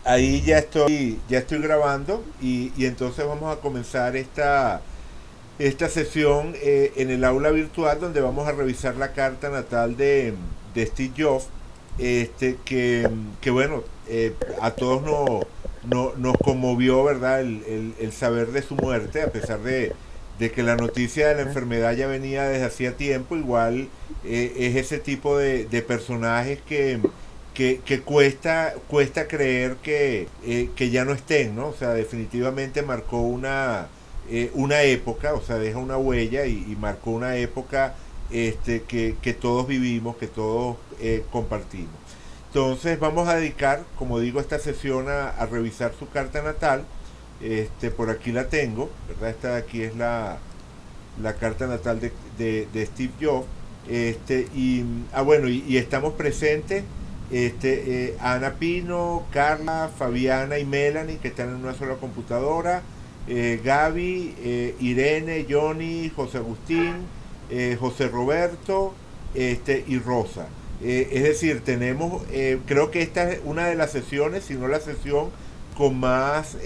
Ahí ya estoy grabando y entonces vamos a comenzar esta sesión en el aula virtual donde vamos a revisar la carta natal de Steve Jobs, que bueno, a todos nos conmovió, ¿verdad? El saber de su muerte, a pesar de que la noticia de la enfermedad ya venía desde hacía tiempo. Igual es ese tipo de personajes que cuesta creer que ya no estén, ¿no? O sea, definitivamente marcó una época, o sea, deja una huella y marcó una época que todos vivimos, que todos compartimos. Entonces vamos a dedicar, como digo, esta sesión a revisar su carta natal. Por aquí la tengo, ¿verdad? Esta de aquí es la carta natal de Steve Jobs. Bueno, y estamos presentes Ana Pino, Carla, Fabiana y Melanie, que están en una sola computadora, Gaby, Irene, Johnny, José Agustín, José Roberto, y Rosa. Es decir, tenemos, creo que esta es una de las sesiones, si no la sesión con más,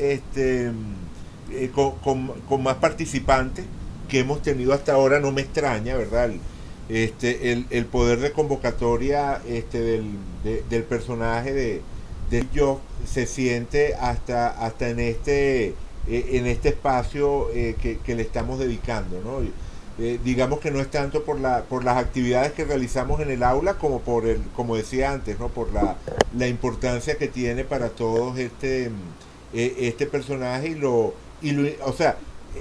con más participantes que hemos tenido hasta ahora. No me extraña, ¿verdad? El poder de convocatoria del personaje de yo se siente hasta en este espacio que le estamos dedicando, ¿no? Digamos que no es tanto por las actividades que realizamos en el aula como como decía antes, ¿no? Por la importancia que tiene para todos este personaje o sea,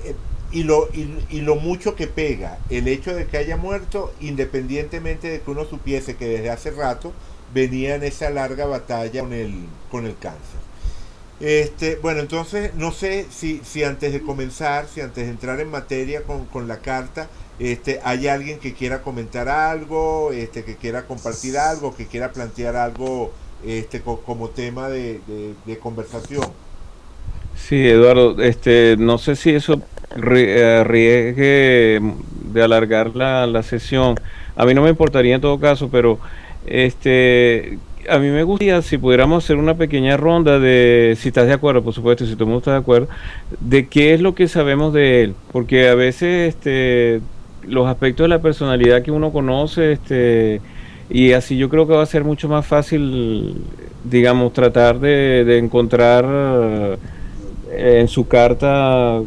eh, y lo mucho que pega el hecho de que haya muerto, independientemente de que uno supiese que desde hace rato venía en esa larga batalla con el cáncer. Bueno, entonces no sé si antes de comenzar, si antes de entrar en materia con la carta, hay alguien que quiera comentar algo, que quiera compartir algo, que quiera plantear algo como tema de conversación. Sí, Eduardo, no sé si eso arriesgue de alargar la sesión. A mí no me importaría en todo caso, pero a mí me gustaría si pudiéramos hacer una pequeña ronda de, si estás de acuerdo, por supuesto, si todo el mundo está de acuerdo, de qué es lo que sabemos de él, porque a veces los aspectos de la personalidad que uno conoce, y así yo creo que va a ser mucho más fácil, digamos, tratar de encontrar en su carta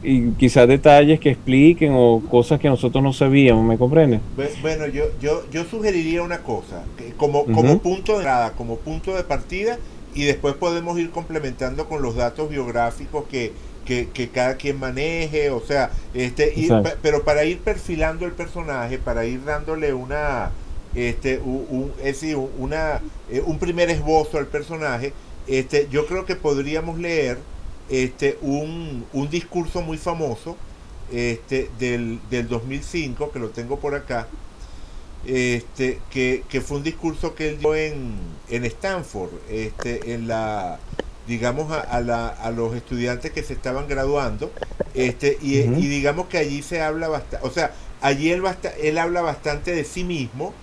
y quizás detalles que expliquen o cosas que nosotros no sabíamos, ¿me comprende? Bueno, yo sugeriría una cosa, que como Ujú. punto de entrada, como punto de partida, y después podemos ir complementando con los datos biográficos que cada quien maneje, o sea, Exacto. pero para ir perfilando el personaje, para ir dándole es decir, un primer esbozo al personaje. Yo creo que podríamos leer un discurso muy famoso del 2005, que lo tengo por acá, que fue un discurso que él dio en Stanford, digamos, a los estudiantes que se estaban graduando, y Ujú. digamos que allí se habla bastante, o sea, allí él habla bastante de sí mismo,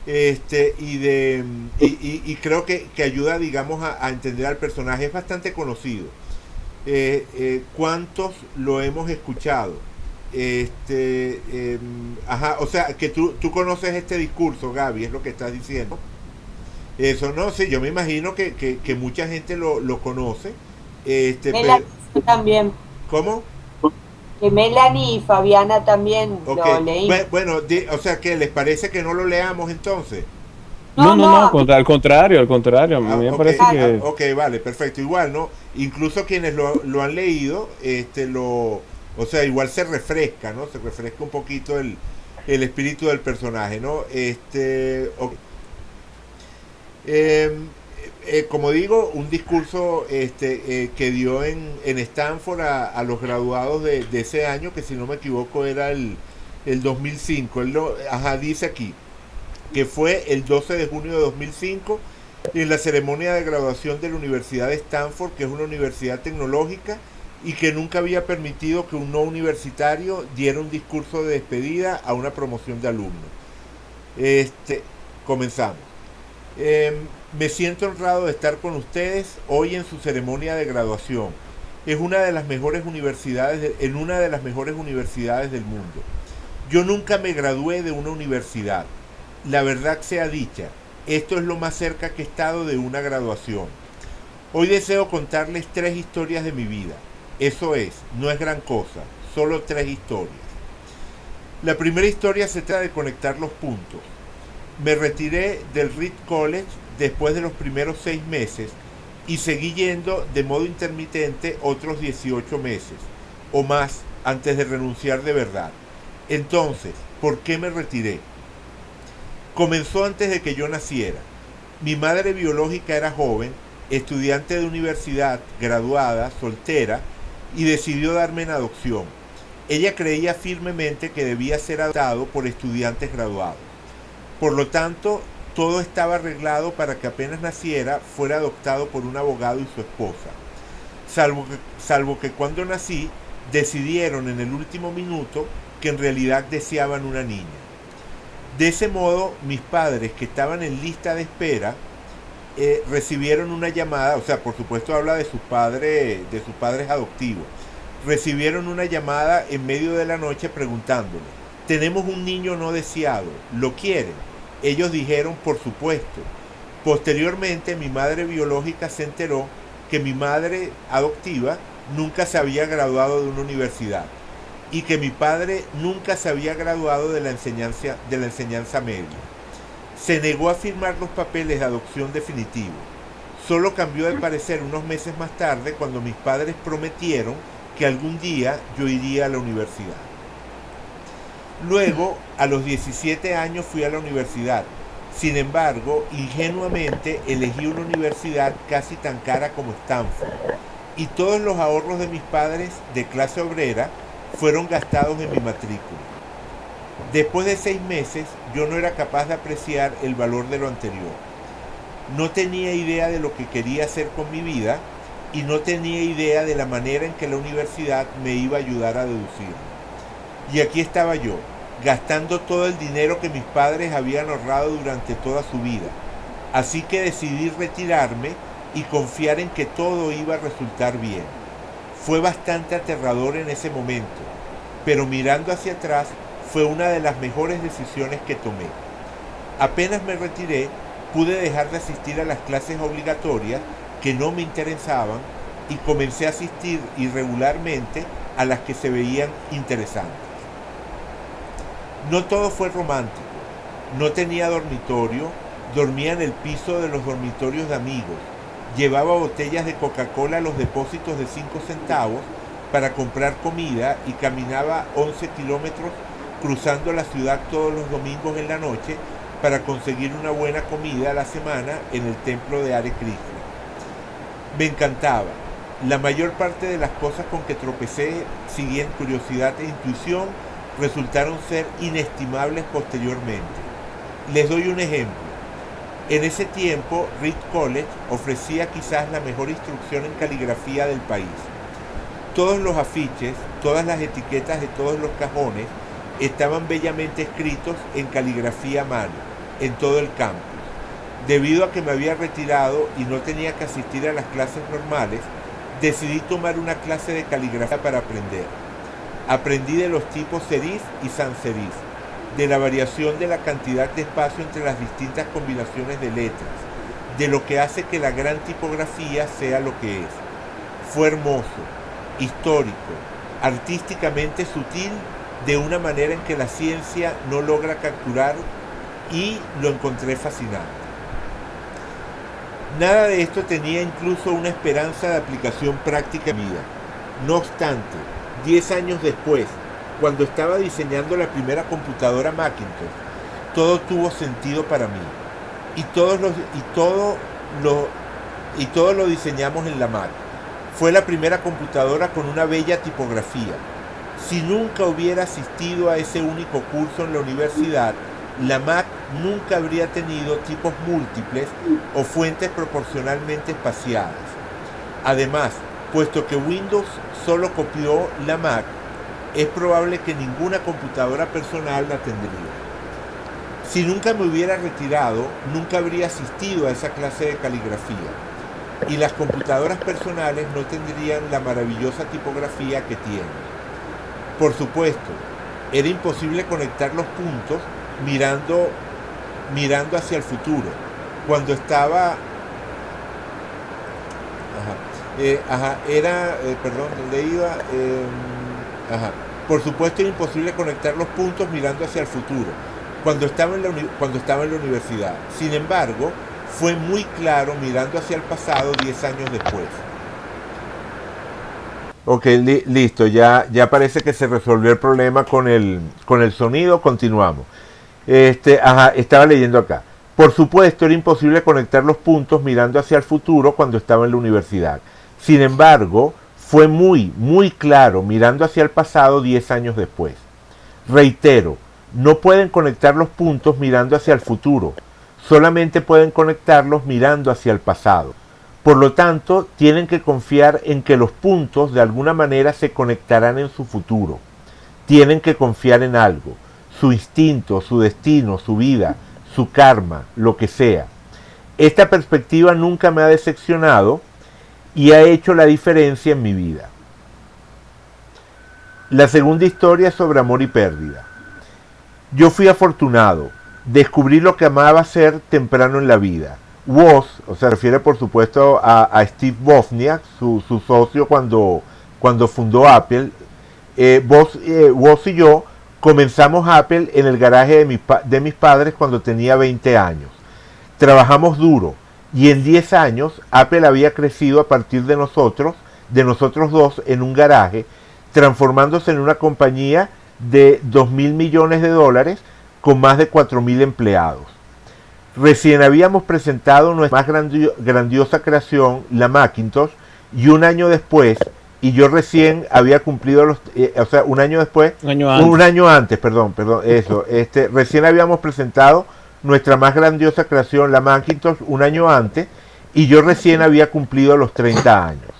y creo que ayuda, digamos, a entender al personaje. Es bastante conocido. ¿Cuántos lo hemos escuchado? Ajá, o sea, que tú conoces este discurso, Gaby, es lo que estás diciendo. Eso no sé, yo me imagino que mucha gente lo conoce. Pero, Melanie también, ¿cómo? que Melanie y Fabiana también Ok, lo leímos. bueno, o sea, ¿que les parece que no lo leamos entonces? No, No, no, no, no, al contrario, a mí me Ok, parece claro, que ok, vale, perfecto. Igual, ¿no? Incluso quienes lo han leído, o sea, igual se refresca, ¿no? Se refresca un poquito el espíritu del personaje, ¿no? Ok. Eh, como digo, un discurso que dio en Stanford a los graduados de ese año, que si no me equivoco era el 2005. Ajá, dice aquí que fue el 12 de junio de 2005 en la ceremonia de graduación de la Universidad de Stanford, que es una universidad tecnológica y que nunca había permitido que un no universitario diera un discurso de despedida a una promoción de alumnos. Comenzamos. Me siento honrado de estar con ustedes hoy en su ceremonia de graduación. Es una de las mejores universidades, en una de las mejores universidades del mundo. Yo nunca me gradué de una universidad. La verdad sea dicha, esto es lo más cerca que he estado de una graduación. Hoy deseo contarles 3 historias de mi vida. Eso es, no es gran cosa, solo 3 historias. La primera historia se trata de conectar los puntos. Me retiré del Reed College después de los primeros 6 meses y seguí yendo de modo intermitente otros 18 meses o más antes de renunciar de verdad. Entonces, ¿por qué me retiré? Comenzó antes de que yo naciera. Mi madre biológica era joven, estudiante de universidad, graduada, soltera, y decidió darme en adopción. Ella creía firmemente que debía ser adoptado por estudiantes graduados. Por lo tanto, todo estaba arreglado para que apenas naciera fuera adoptado por un abogado y su esposa. Salvo que cuando nací decidieron en el último minuto que en realidad deseaban una niña. De ese modo, mis padres, que estaban en lista de espera, recibieron una llamada, o sea, por supuesto habla de sus padres adoptivos. Recibieron una llamada en medio de la noche preguntándole: tenemos un niño no deseado, ¿lo quieren? Ellos dijeron, por supuesto. Posteriormente, mi madre biológica se enteró que mi madre adoptiva nunca se había graduado de una universidad y que mi padre nunca se había graduado de la enseñanza media. Se negó a firmar los papeles de adopción definitivos. Solo cambió de parecer unos meses más tarde, cuando mis padres prometieron que algún día yo iría a la universidad. Luego, a los 17 años fui a la universidad. Sin embargo, ingenuamente elegí una universidad casi tan cara como Stanford, y todos los ahorros de mis padres de clase obrera fueron gastados en mi matrícula. Después de 6 meses, yo no era capaz de apreciar el valor de lo anterior. No tenía idea de lo que quería hacer con mi vida y no tenía idea de la manera en que la universidad me iba a ayudar a deducirlo. Y aquí estaba yo, gastando todo el dinero que mis padres habían ahorrado durante toda su vida. Así que decidí retirarme y confiar en que todo iba a resultar bien. Fue bastante aterrador en ese momento, pero mirando hacia atrás fue una de las mejores decisiones que tomé. Apenas me retiré, pude dejar de asistir a las clases obligatorias que no me interesaban y comencé a asistir irregularmente a las que se veían interesantes. No todo fue romántico. No tenía dormitorio, dormía en el piso de los dormitorios de amigos, llevaba botellas de Coca-Cola a los depósitos de 5 centavos para comprar comida y caminaba 11 kilómetros cruzando la ciudad todos los domingos en la noche para conseguir una buena comida a la semana en el templo de Hare Krishna. Me encantaba. La mayor parte de las cosas con que tropecé, siguiendo curiosidad e intuición, resultaron ser inestimables posteriormente. Les doy un ejemplo. En ese tiempo, Reed College ofrecía quizás la mejor instrucción en caligrafía del país. Todos los afiches, todas las etiquetas de todos los cajones estaban bellamente escritos en caligrafía a mano, en todo el campus. Debido a que me había retirado y no tenía que asistir a las clases normales, decidí tomar una clase de caligrafía para aprender. Aprendí de los tipos serif y sans serif, de la variación de la cantidad de espacio entre las distintas combinaciones de letras, de lo que hace que la gran tipografía sea lo que es. Fue hermoso, histórico, artísticamente sutil, de una manera en que la ciencia no logra capturar, y lo encontré fascinante. Nada de esto tenía incluso una esperanza de aplicación práctica en mi vida. No obstante, 10 años después, cuando estaba diseñando la primera computadora Macintosh, todo tuvo sentido para mí. Y todo lo diseñamos en la Mac. Fue la primera computadora con una bella tipografía. Si nunca hubiera asistido a ese único curso en la universidad, la Mac nunca habría tenido tipos múltiples o fuentes proporcionalmente espaciadas. Además, puesto que Windows solo copió la Mac, es probable que ninguna computadora personal la tendría. Si nunca me hubiera retirado, nunca habría asistido a esa clase de caligrafía. Y las computadoras personales no tendrían la maravillosa tipografía que tienen. Por supuesto, era imposible conectar los puntos mirando hacia el futuro. Cuando estaba... perdón, ¿dónde iba? Por supuesto, era imposible conectar los puntos mirando hacia el futuro. Cuando estaba en la universidad. Sin embargo, fue muy claro mirando hacia el pasado 10 años después. Ok, listo, ya parece que se resolvió el problema con el sonido. Continuamos. Estaba leyendo acá. Por supuesto, era imposible conectar los puntos mirando hacia el futuro cuando estaba en la universidad. Sin embargo, fue muy, muy claro mirando hacia el pasado 10 años después. Reitero, no pueden conectar los puntos mirando hacia el futuro, solamente pueden conectarlos mirando hacia el pasado. Por lo tanto, tienen que confiar en que los puntos de alguna manera se conectarán en su futuro. Tienen que confiar en algo, su instinto, su destino, su vida, su karma, lo que sea. Esta perspectiva nunca me ha decepcionado y ha hecho la diferencia en mi vida. La segunda historia es sobre amor y pérdida. Yo fui afortunado, descubrí lo que amaba hacer temprano en la vida. Woz, se refiere por supuesto a Steve Wozniak, su socio cuando fundó Apple. Woz y yo comenzamos Apple en el garaje de mis padres cuando tenía 20 años. Trabajamos duro y en 10 años Apple había crecido a partir de nosotros dos en un garaje, transformándose en una compañía de $2.000 millones con más de 4.000 empleados. Recién habíamos presentado nuestra más grandiosa creación, la Macintosh, y un año después, y yo recién había cumplido recién habíamos presentado nuestra más grandiosa creación, la Macintosh, un año antes, y yo recién había cumplido los 30 años.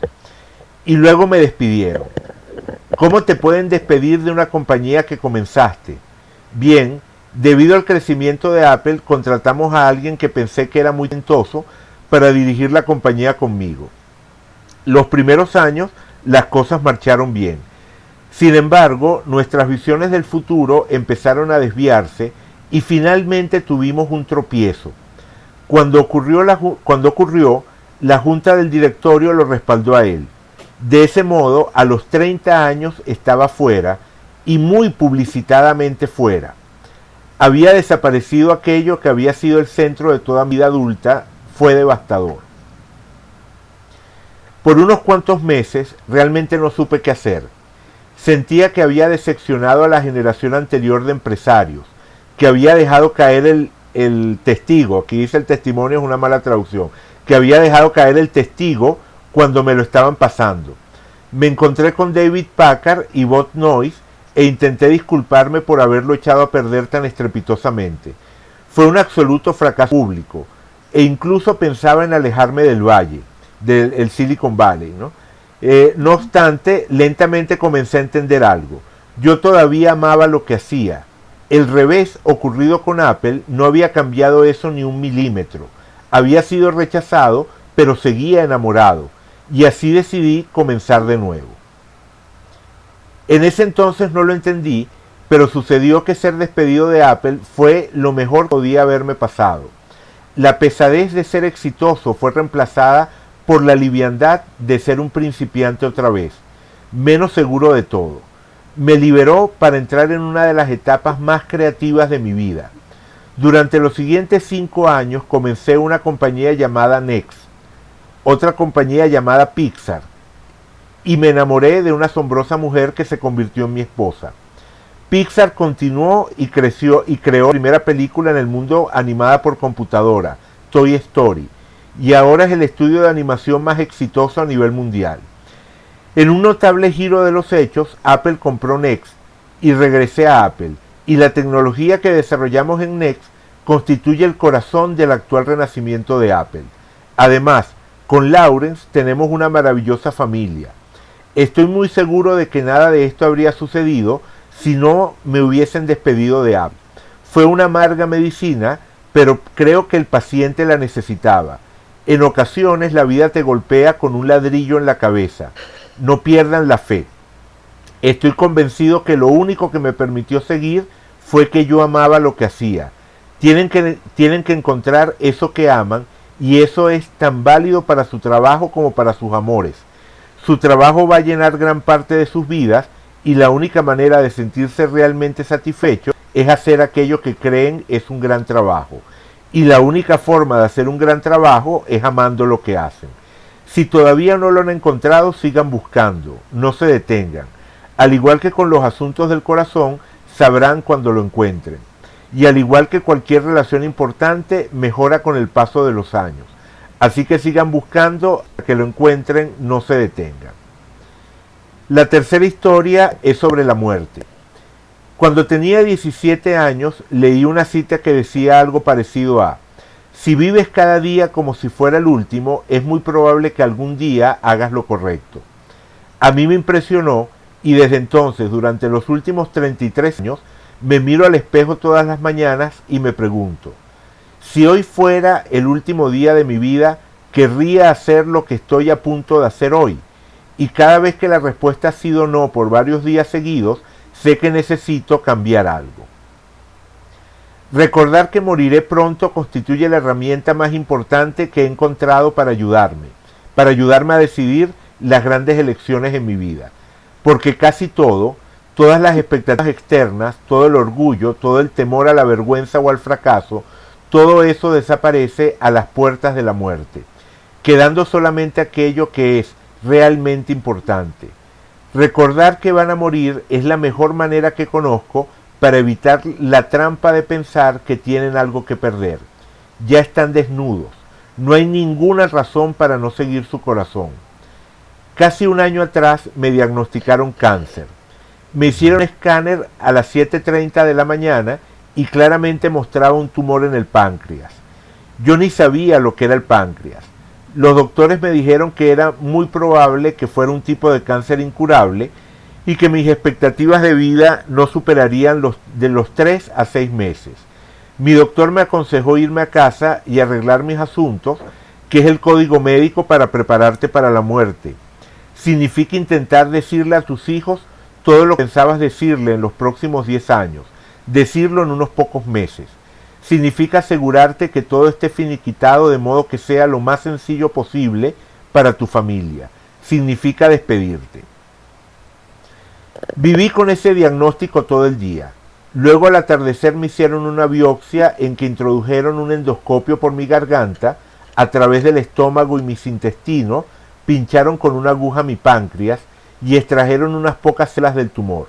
Y luego me despidieron. ¿Cómo te pueden despedir de una compañía que comenzaste? Bien, debido al crecimiento de Apple, contratamos a alguien que pensé que era muy talentoso para dirigir la compañía conmigo. Los primeros años las cosas marcharon bien. Sin embargo, nuestras visiones del futuro empezaron a desviarse y finalmente tuvimos un tropiezo. Cuando ocurrió, la junta del directorio lo respaldó a él. De ese modo, a los 30 años estaba fuera, y muy publicitadamente fuera. Había desaparecido aquello que había sido el centro de toda mi vida adulta. Fue devastador. Por unos cuantos meses realmente no supe qué hacer. Sentía que había decepcionado a la generación anterior de empresarios, que había dejado caer el testigo, aquí dice el testimonio, es una mala traducción, que había dejado caer el testigo cuando me lo estaban pasando. Me encontré con David Packard y Bob Noyce e intenté disculparme por haberlo echado a perder tan estrepitosamente. Fue un absoluto fracaso público e incluso pensaba en alejarme del valle, del Silicon Valley, ¿no? No obstante, lentamente comencé a entender algo. Yo todavía amaba lo que hacía. El revés ocurrido con Apple no había cambiado eso ni un milímetro. Había sido rechazado, pero seguía enamorado. Y así decidí comenzar de nuevo. En ese entonces no lo entendí, pero sucedió que ser despedido de Apple fue lo mejor que podía haberme pasado. La pesadez de ser exitoso fue reemplazada por la liviandad de ser un principiante otra vez, menos seguro de todo. Me liberó para entrar en una de las etapas más creativas de mi vida. Durante los siguientes 5 años comencé una compañía llamada Next, otra compañía llamada Pixar, y me enamoré de una asombrosa mujer que se convirtió en mi esposa. Pixar continuó y creció y creó la primera película en el mundo animada por computadora, Toy Story, y ahora es el estudio de animación más exitoso a nivel mundial. En un notable giro de los hechos, Apple compró Next y regresé a Apple, y la tecnología que desarrollamos en Next constituye el corazón del actual renacimiento de Apple. Además, con Lawrence tenemos una maravillosa familia. Estoy muy seguro de que nada de esto habría sucedido si no me hubiesen despedido de Apple. Fue una amarga medicina, pero creo que el paciente la necesitaba. En ocasiones la vida te golpea con un ladrillo en la cabeza. No pierdan la fe. Estoy convencido que lo único que me permitió seguir fue que yo amaba lo que hacía. Tienen que encontrar eso que aman, y eso es tan válido para su trabajo como para sus amores. Su trabajo va a llenar gran parte de sus vidas, y la única manera de sentirse realmente satisfecho es hacer aquello que creen es un gran trabajo. Y la única forma de hacer un gran trabajo es amando lo que hacen. Si todavía no lo han encontrado, sigan buscando, no se detengan. Al igual que con los asuntos del corazón, sabrán cuando lo encuentren. Y al igual que cualquier relación importante, mejora con el paso de los años. Así que sigan buscando, hasta que lo encuentren, no se detengan. La tercera historia es sobre la muerte. Cuando tenía 17 años, leí una cita que decía algo parecido a: si vives cada día como si fuera el último, es muy probable que algún día hagas lo correcto. A mí me impresionó, y desde entonces, durante los últimos 33 años, me miro al espejo todas las mañanas y me pregunto: si hoy fuera el último día de mi vida, ¿querría hacer lo que estoy a punto de hacer hoy? Y cada vez que la respuesta ha sido no por varios días seguidos, sé que necesito cambiar algo. Recordar que moriré pronto constituye la herramienta más importante que he encontrado para ayudarme a decidir las grandes elecciones en mi vida. Porque casi todo, todas las expectativas externas, todo el orgullo, todo el temor a la vergüenza o al fracaso, todo eso desaparece a las puertas de la muerte, quedando solamente aquello que es realmente importante. Recordar que van a morir es la mejor manera que conozco para evitar la trampa de pensar que tienen algo que perder. Ya están desnudos, no hay ninguna razón para no seguir su corazón. Casi un año atrás me diagnosticaron cáncer. Me hicieron escáner a las 7:30 de la mañana y claramente mostraba un tumor en el páncreas. Yo ni sabía lo que era el páncreas. Los doctores me dijeron que era muy probable que fuera un tipo de cáncer incurable y que mis expectativas de vida no superarían de los 3 a 6 meses. Mi doctor me aconsejó irme a casa y arreglar mis asuntos, que es el código médico para prepararte para la muerte. Significa intentar decirle a tus hijos todo lo que pensabas decirle en los próximos 10 años, decirlo en unos pocos meses. Significa asegurarte que todo esté finiquitado de modo que sea lo más sencillo posible para tu familia. Significa despedirte. Viví con ese diagnóstico todo el día. Luego al atardecer me hicieron una biopsia en que introdujeron un endoscopio por mi garganta, a través del estómago y mis intestinos, pincharon con una aguja mi páncreas y extrajeron unas pocas células del tumor.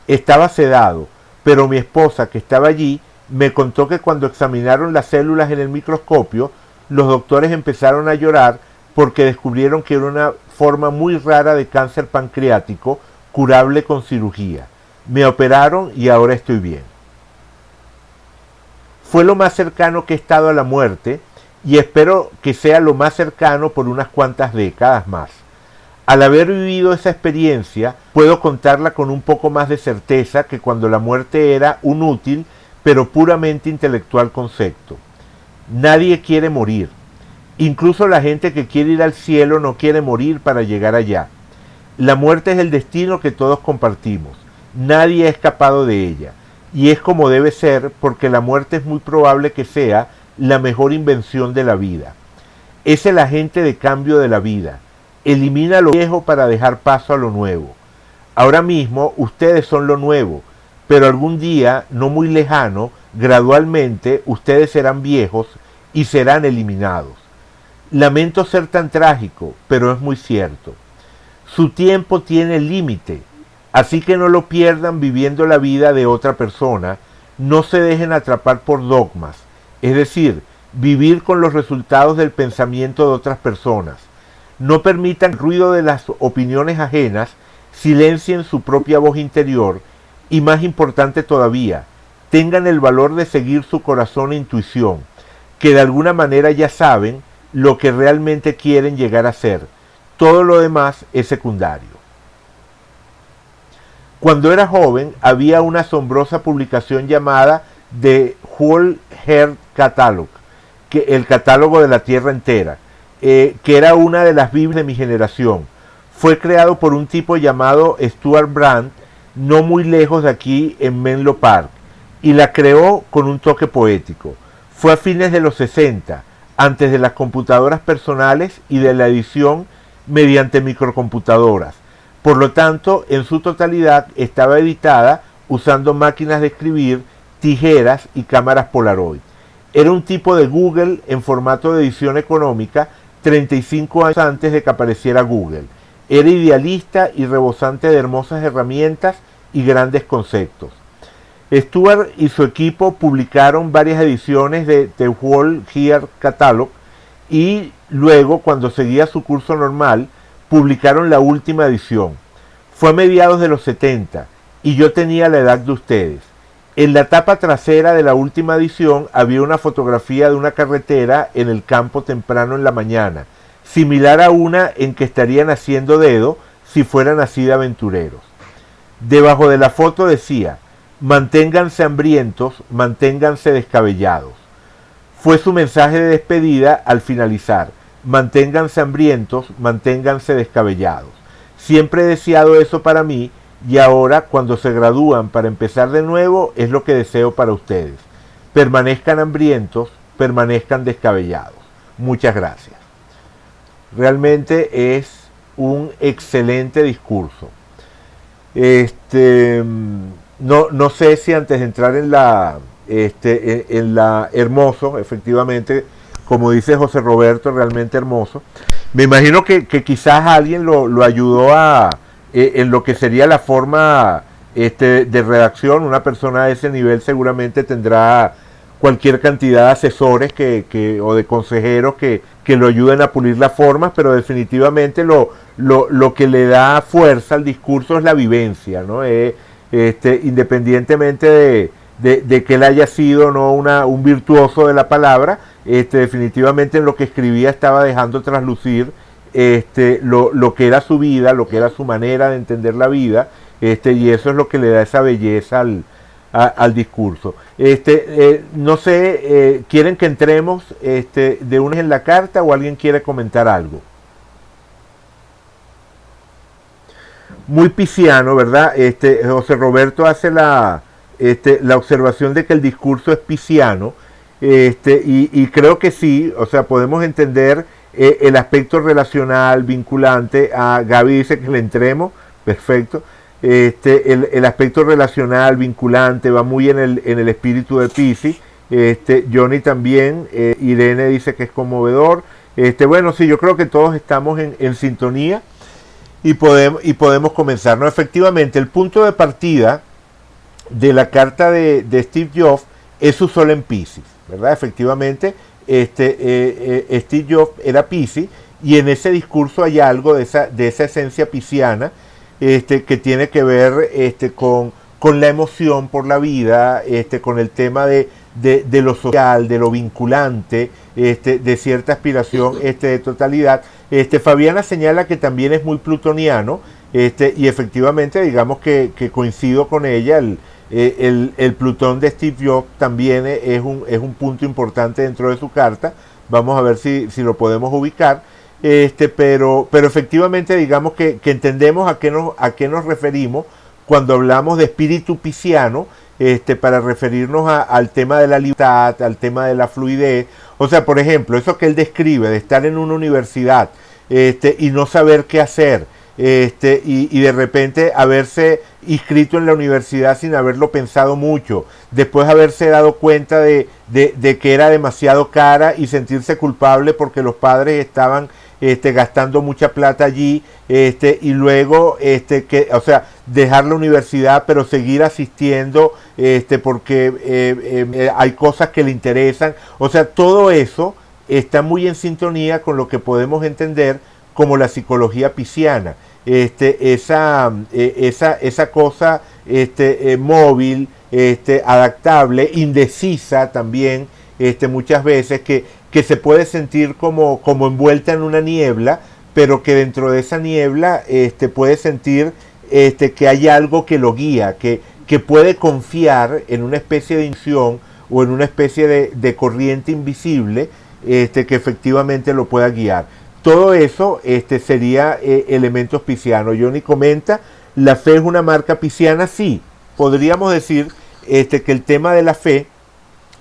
Estaba sedado, pero mi esposa, que estaba allí, me contó que cuando examinaron las células en el microscopio, los doctores empezaron a llorar porque descubrieron que era una forma muy rara de cáncer pancreático, curable con cirugía. Me operaron y ahora estoy bien. Fue lo más cercano que he estado a la muerte y espero que sea lo más cercano por unas cuantas décadas más. Al haber vivido esa experiencia, puedo contarla con un poco más de certeza que cuando la muerte era un útil, pero puramente intelectual concepto. Nadie quiere morir. Incluso la gente que quiere ir al cielo no quiere morir para llegar allá. La muerte es el destino que todos compartimos. Nadie ha escapado de ella. Y es como debe ser, porque la muerte es muy probable que sea la mejor invención de la vida. Es el agente de cambio de la vida. Elimina lo viejo para dejar paso a lo nuevo. Ahora mismo ustedes son lo nuevo, pero algún día, no muy lejano, gradualmente ustedes serán viejos y serán eliminados. Lamento ser tan trágico, pero es muy cierto. Su tiempo tiene límite, así que no lo pierdan viviendo la vida de otra persona. No se dejen atrapar por dogmas, es decir, vivir con los resultados del pensamiento de otras personas. No permitan el ruido de las opiniones ajenas, silencien su propia voz interior y, más importante todavía, tengan el valor de seguir su corazón e intuición, que de alguna manera ya saben lo que realmente quieren llegar a ser. Todo lo demás es secundario. Cuando era joven había una asombrosa publicación llamada The Whole Earth Catalog, que el catálogo de la Tierra entera, que era una de las Biblias de mi generación. Fue creado por un tipo llamado Stuart Brand, no muy lejos de aquí en Menlo Park, y la creó con un toque poético. Fue a fines de los 60, antes de las computadoras personales y de la edición mediante microcomputadoras. Por lo tanto, en su totalidad estaba editada usando máquinas de escribir, tijeras y cámaras Polaroid. Era un tipo de Google en formato de edición económica 35 años antes de que apareciera Google. Era idealista y rebosante de hermosas herramientas y grandes conceptos. Stuart y su equipo publicaron varias ediciones de The Whole Earth Catalog y luego, cuando seguía su curso normal, publicaron la última edición. Fue a mediados de los 70 y yo tenía la edad de ustedes. En la tapa trasera de la última edición había una fotografía de una carretera en el campo temprano en la mañana, similar a una en que estarían haciendo dedo si fueran así de aventureros. Debajo de la foto decía: manténganse hambrientos, manténganse descabellados. Fue su mensaje de despedida al finalizar: manténganse hambrientos, manténganse descabellados. Siempre he deseado eso para mí y ahora, cuando se gradúan para empezar de nuevo, es lo que deseo para ustedes. Permanezcan hambrientos, permanezcan descabellados. Muchas gracias. Realmente es un excelente discurso. No sé si antes de entrar en la hermoso, efectivamente, como dice José Roberto, realmente hermoso. Me imagino que quizás alguien lo ayudó en lo que sería la forma de redacción. Una persona de ese nivel seguramente tendrá cualquier cantidad de asesores o de consejeros que lo ayuden a pulir las formas, pero definitivamente lo que le da fuerza al discurso es la vivencia, ¿no? Independientemente de que él haya sido, ¿no?, un virtuoso de la palabra, definitivamente en lo que escribía estaba dejando traslucir lo que era su vida, lo que era su manera de entender la vida, y eso es lo que le da esa belleza al discurso. No sé, ¿quieren que entremos de una en la carta o alguien quiere comentar algo? Muy pisciano, ¿verdad? José Roberto hace la observación de que el discurso es pisciano, y creo que sí, o sea, podemos entender el aspecto relacional, vinculante. A Gaby dice que le entremos, perfecto. El aspecto relacional, vinculante, va muy en el espíritu de Piscis. Johnny también, Irene dice que es conmovedor. Bueno, sí, yo creo que todos estamos en sintonía y podemos comenzar, ¿no? Efectivamente, el punto de partida de la carta de Steve Jobs es su sol en Piscis, ¿verdad? Efectivamente, Steve Jobs era Piscis, y en ese discurso hay algo de esa esencia pisciana, que tiene que ver con la emoción por la vida, con el tema de lo social, de lo vinculante, de cierta aspiración de totalidad. Fabiana señala que también es muy plutoniano, y efectivamente, digamos que coincido con ella. El Plutón de Steve Jobs también es un punto importante dentro de su carta. Vamos a ver si lo podemos ubicar. Pero efectivamente, digamos que entendemos a qué nos referimos cuando hablamos de espíritu pisciano, para referirnos al tema de la libertad, al tema de la fluidez. O sea, por ejemplo, eso que él describe de estar en una universidad y no saber qué hacer, y de repente haberse inscrito en la universidad sin haberlo pensado mucho, después haberse dado cuenta de que era demasiado cara y sentirse culpable porque los padres estaban gastando mucha plata allí, y luego o sea, dejar la universidad pero seguir asistiendo porque hay cosas que le interesan. O sea, todo eso está muy en sintonía con lo que podemos entender como la psicología pisciana, esa cosa móvil, adaptable, indecisa también, muchas veces que se puede sentir como envuelta en una niebla, pero que dentro de esa niebla puede sentir que hay algo que lo guía, que que puede confiar en una especie de intuición o en una especie de corriente invisible que efectivamente lo pueda guiar. Todo eso sería elementos piscianos. Johnny comenta, ¿la fe es una marca pisciana? Sí, podríamos decir que el tema de la fe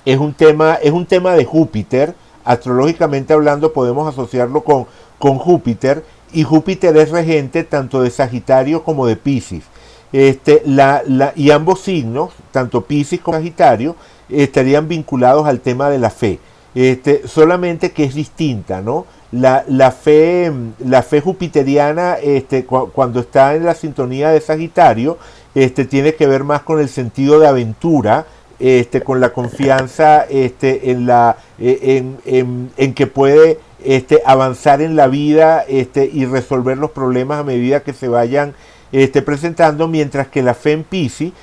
es un tema de Júpiter. Astrológicamente hablando podemos asociarlo con Júpiter, y Júpiter es regente tanto de Sagitario como de Piscis. Y ambos signos, tanto Piscis como Sagitario, estarían vinculados al tema de la fe. Solamente que es distinta, ¿no? La fe jupiteriana, cuando está en la sintonía de Sagitario, tiene que ver más con el sentido de aventura, con la confianza en que puede avanzar en la vida y resolver los problemas a medida que se vayan presentando, mientras que la fe en Piscis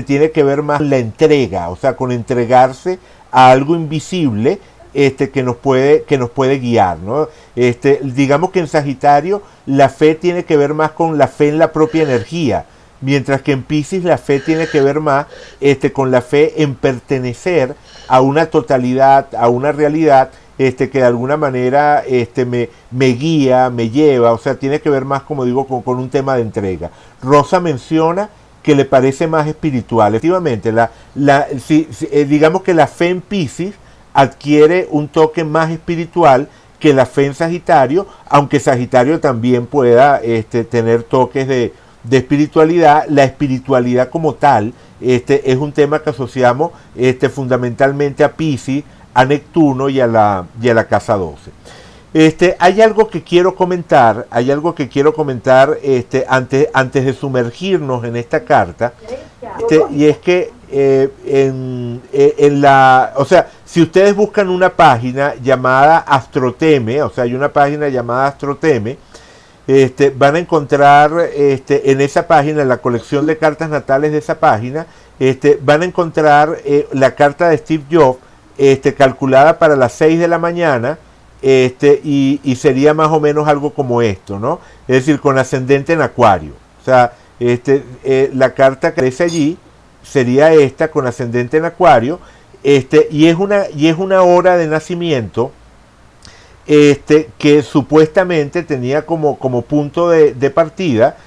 tiene que ver más con la entrega, o sea, con entregarse a algo invisible que nos puede guiar, ¿no? Digamos que en Sagitario la fe tiene que ver más con la fe en la propia energía, mientras que en Piscis la fe tiene que ver más con la fe en pertenecer a una totalidad, a una realidad que de alguna manera me guía, me lleva, o sea, tiene que ver más, como digo, con un tema de entrega. Rosa menciona que le parece más espiritual. Efectivamente, digamos que la fe en Piscis adquiere un toque más espiritual que la fe en Sagitario, aunque Sagitario también pueda tener toques de espiritualidad. La espiritualidad como tal es un tema que asociamos fundamentalmente a Piscis, a Neptuno y a la casa 12. Hay algo que quiero comentar, antes de sumergirnos en esta carta, y es que o sea, si ustedes buscan una página llamada Astroteme, o sea, hay una página llamada Astroteme, van a encontrar en esa página, en la colección de cartas natales de esa página, van a encontrar la carta de Steve Jobs, calculada para las 6 de la mañana, y sería más o menos algo como esto, ¿no? Es decir, con ascendente en Acuario. O sea, la carta que aparece allí sería esta, con ascendente en Acuario, y es una hora de nacimiento que supuestamente tenía como punto de partida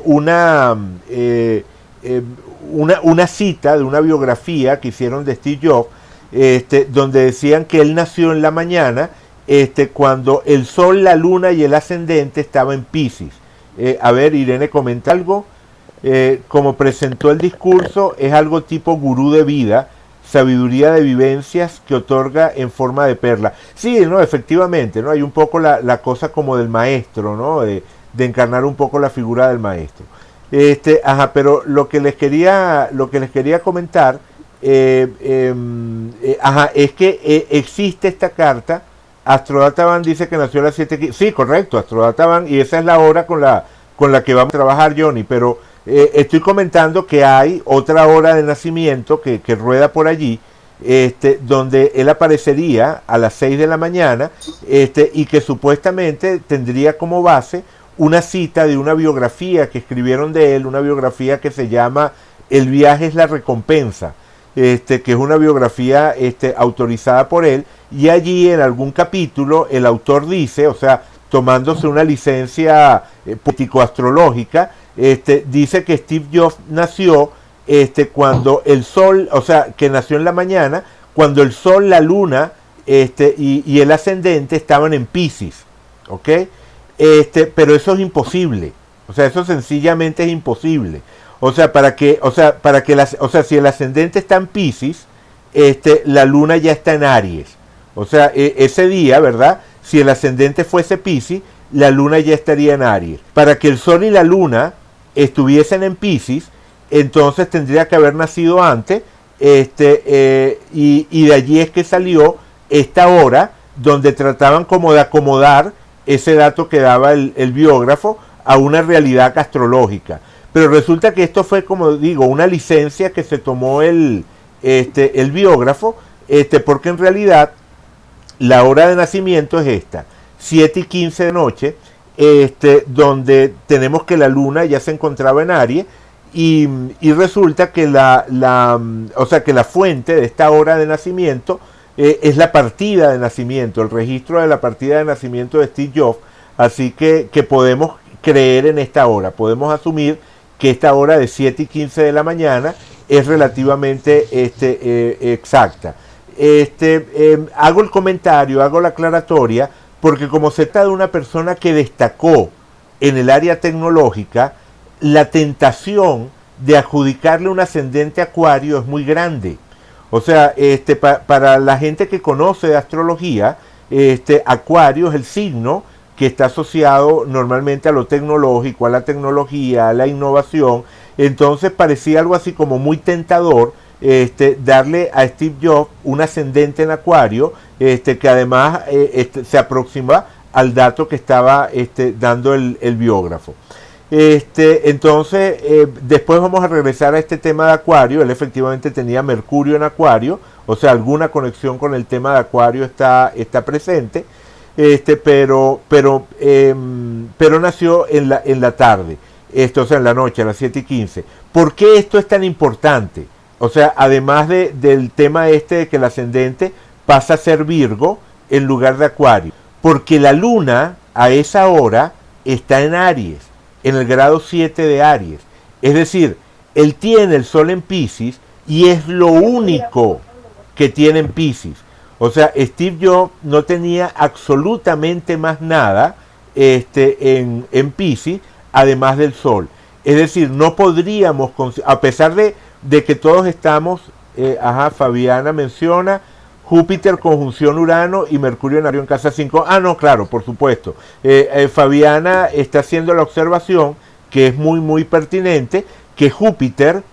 una cita de una biografía que hicieron de Steve Jobs, donde decían que él nació en la mañana cuando el sol, la luna y el ascendente estaban en Piscis. A ver, Irene comenta algo. Como presentó el discurso, es algo tipo gurú de vida, sabiduría de vivencias que otorga en forma de perla. Sí, no, efectivamente, ¿no? Hay un poco la cosa como del maestro, ¿no? De encarnar un poco la figura del maestro. Pero lo que les quería comentar, es que existe esta carta. Astrodataban dice que nació a las 7:15. Sí, correcto, Astrodataban, y esa es la hora con la que vamos a trabajar, Johnny, pero estoy comentando que hay otra hora de nacimiento que rueda por allí, donde él aparecería a las 6 de la mañana, y que supuestamente tendría como base una cita de una biografía que escribieron de él, una biografía que se llama El viaje es la recompensa, que es una biografía autorizada por él, y allí en algún capítulo el autor dice, o sea, tomándose una licencia poético-astrológica, dice que Steve Jobs nació cuando el sol, o sea, que nació en la mañana, cuando el sol, la luna y el ascendente estaban en Piscis, ¿ok? Pero eso es imposible, o sea, eso sencillamente es imposible. O sea, si el ascendente está en Piscis, la luna ya está en Aries. O sea, ese día, ¿verdad? Si el ascendente fuese Piscis, la luna ya estaría en Aries. Para que el sol y la luna estuviesen en Piscis, entonces tendría que haber nacido antes, y de allí es que salió esta hora donde trataban como de acomodar ese dato que daba el biógrafo a una realidad astrológica. Pero resulta que esto fue, como digo, una licencia que se tomó el biógrafo, porque en realidad la hora de nacimiento es esta, 7:15 de noche, donde tenemos que la luna ya se encontraba en Aries, y resulta que o sea, que la fuente de esta hora de nacimiento es la partida de nacimiento, el registro de la partida de nacimiento de Steve Jobs. Así que podemos creer en esta hora, podemos asumir que esta hora de 7:15 de la mañana es relativamente exacta. Hago el comentario, hago la aclaratoria, porque como se trata de una persona que destacó en el área tecnológica, la tentación de adjudicarle un ascendente Acuario es muy grande. O sea, para la gente que conoce de astrología, Acuario es el signo que está asociado normalmente a lo tecnológico, a la tecnología, a la innovación. Entonces parecía algo así como muy tentador darle a Steve Jobs un ascendente en Acuario, que además se aproxima al dato que estaba dando el biógrafo. Entonces, después vamos a regresar a este tema de Acuario. Él efectivamente tenía Mercurio en Acuario, o sea, alguna conexión con el tema de Acuario está presente, pero nació en la tarde, o sea, en la noche, a las 7:15. ¿Por qué esto es tan importante? O sea, además del tema de que el ascendente pasa a ser Virgo en lugar de Acuario, porque la luna a esa hora está en Aries, en el grado 7 de Aries. Es decir, él tiene el sol en Piscis y es lo único que tiene en Piscis. O sea, Steve Jobs no tenía absolutamente más nada en Piscis, además del sol. Es decir, no podríamos, a pesar de que todos estamos, Fabiana menciona, Júpiter conjunción Urano y Mercurio en Aries en casa 5. Ah, no, claro, por supuesto. Fabiana está haciendo la observación, que es muy, muy pertinente, que Júpiter,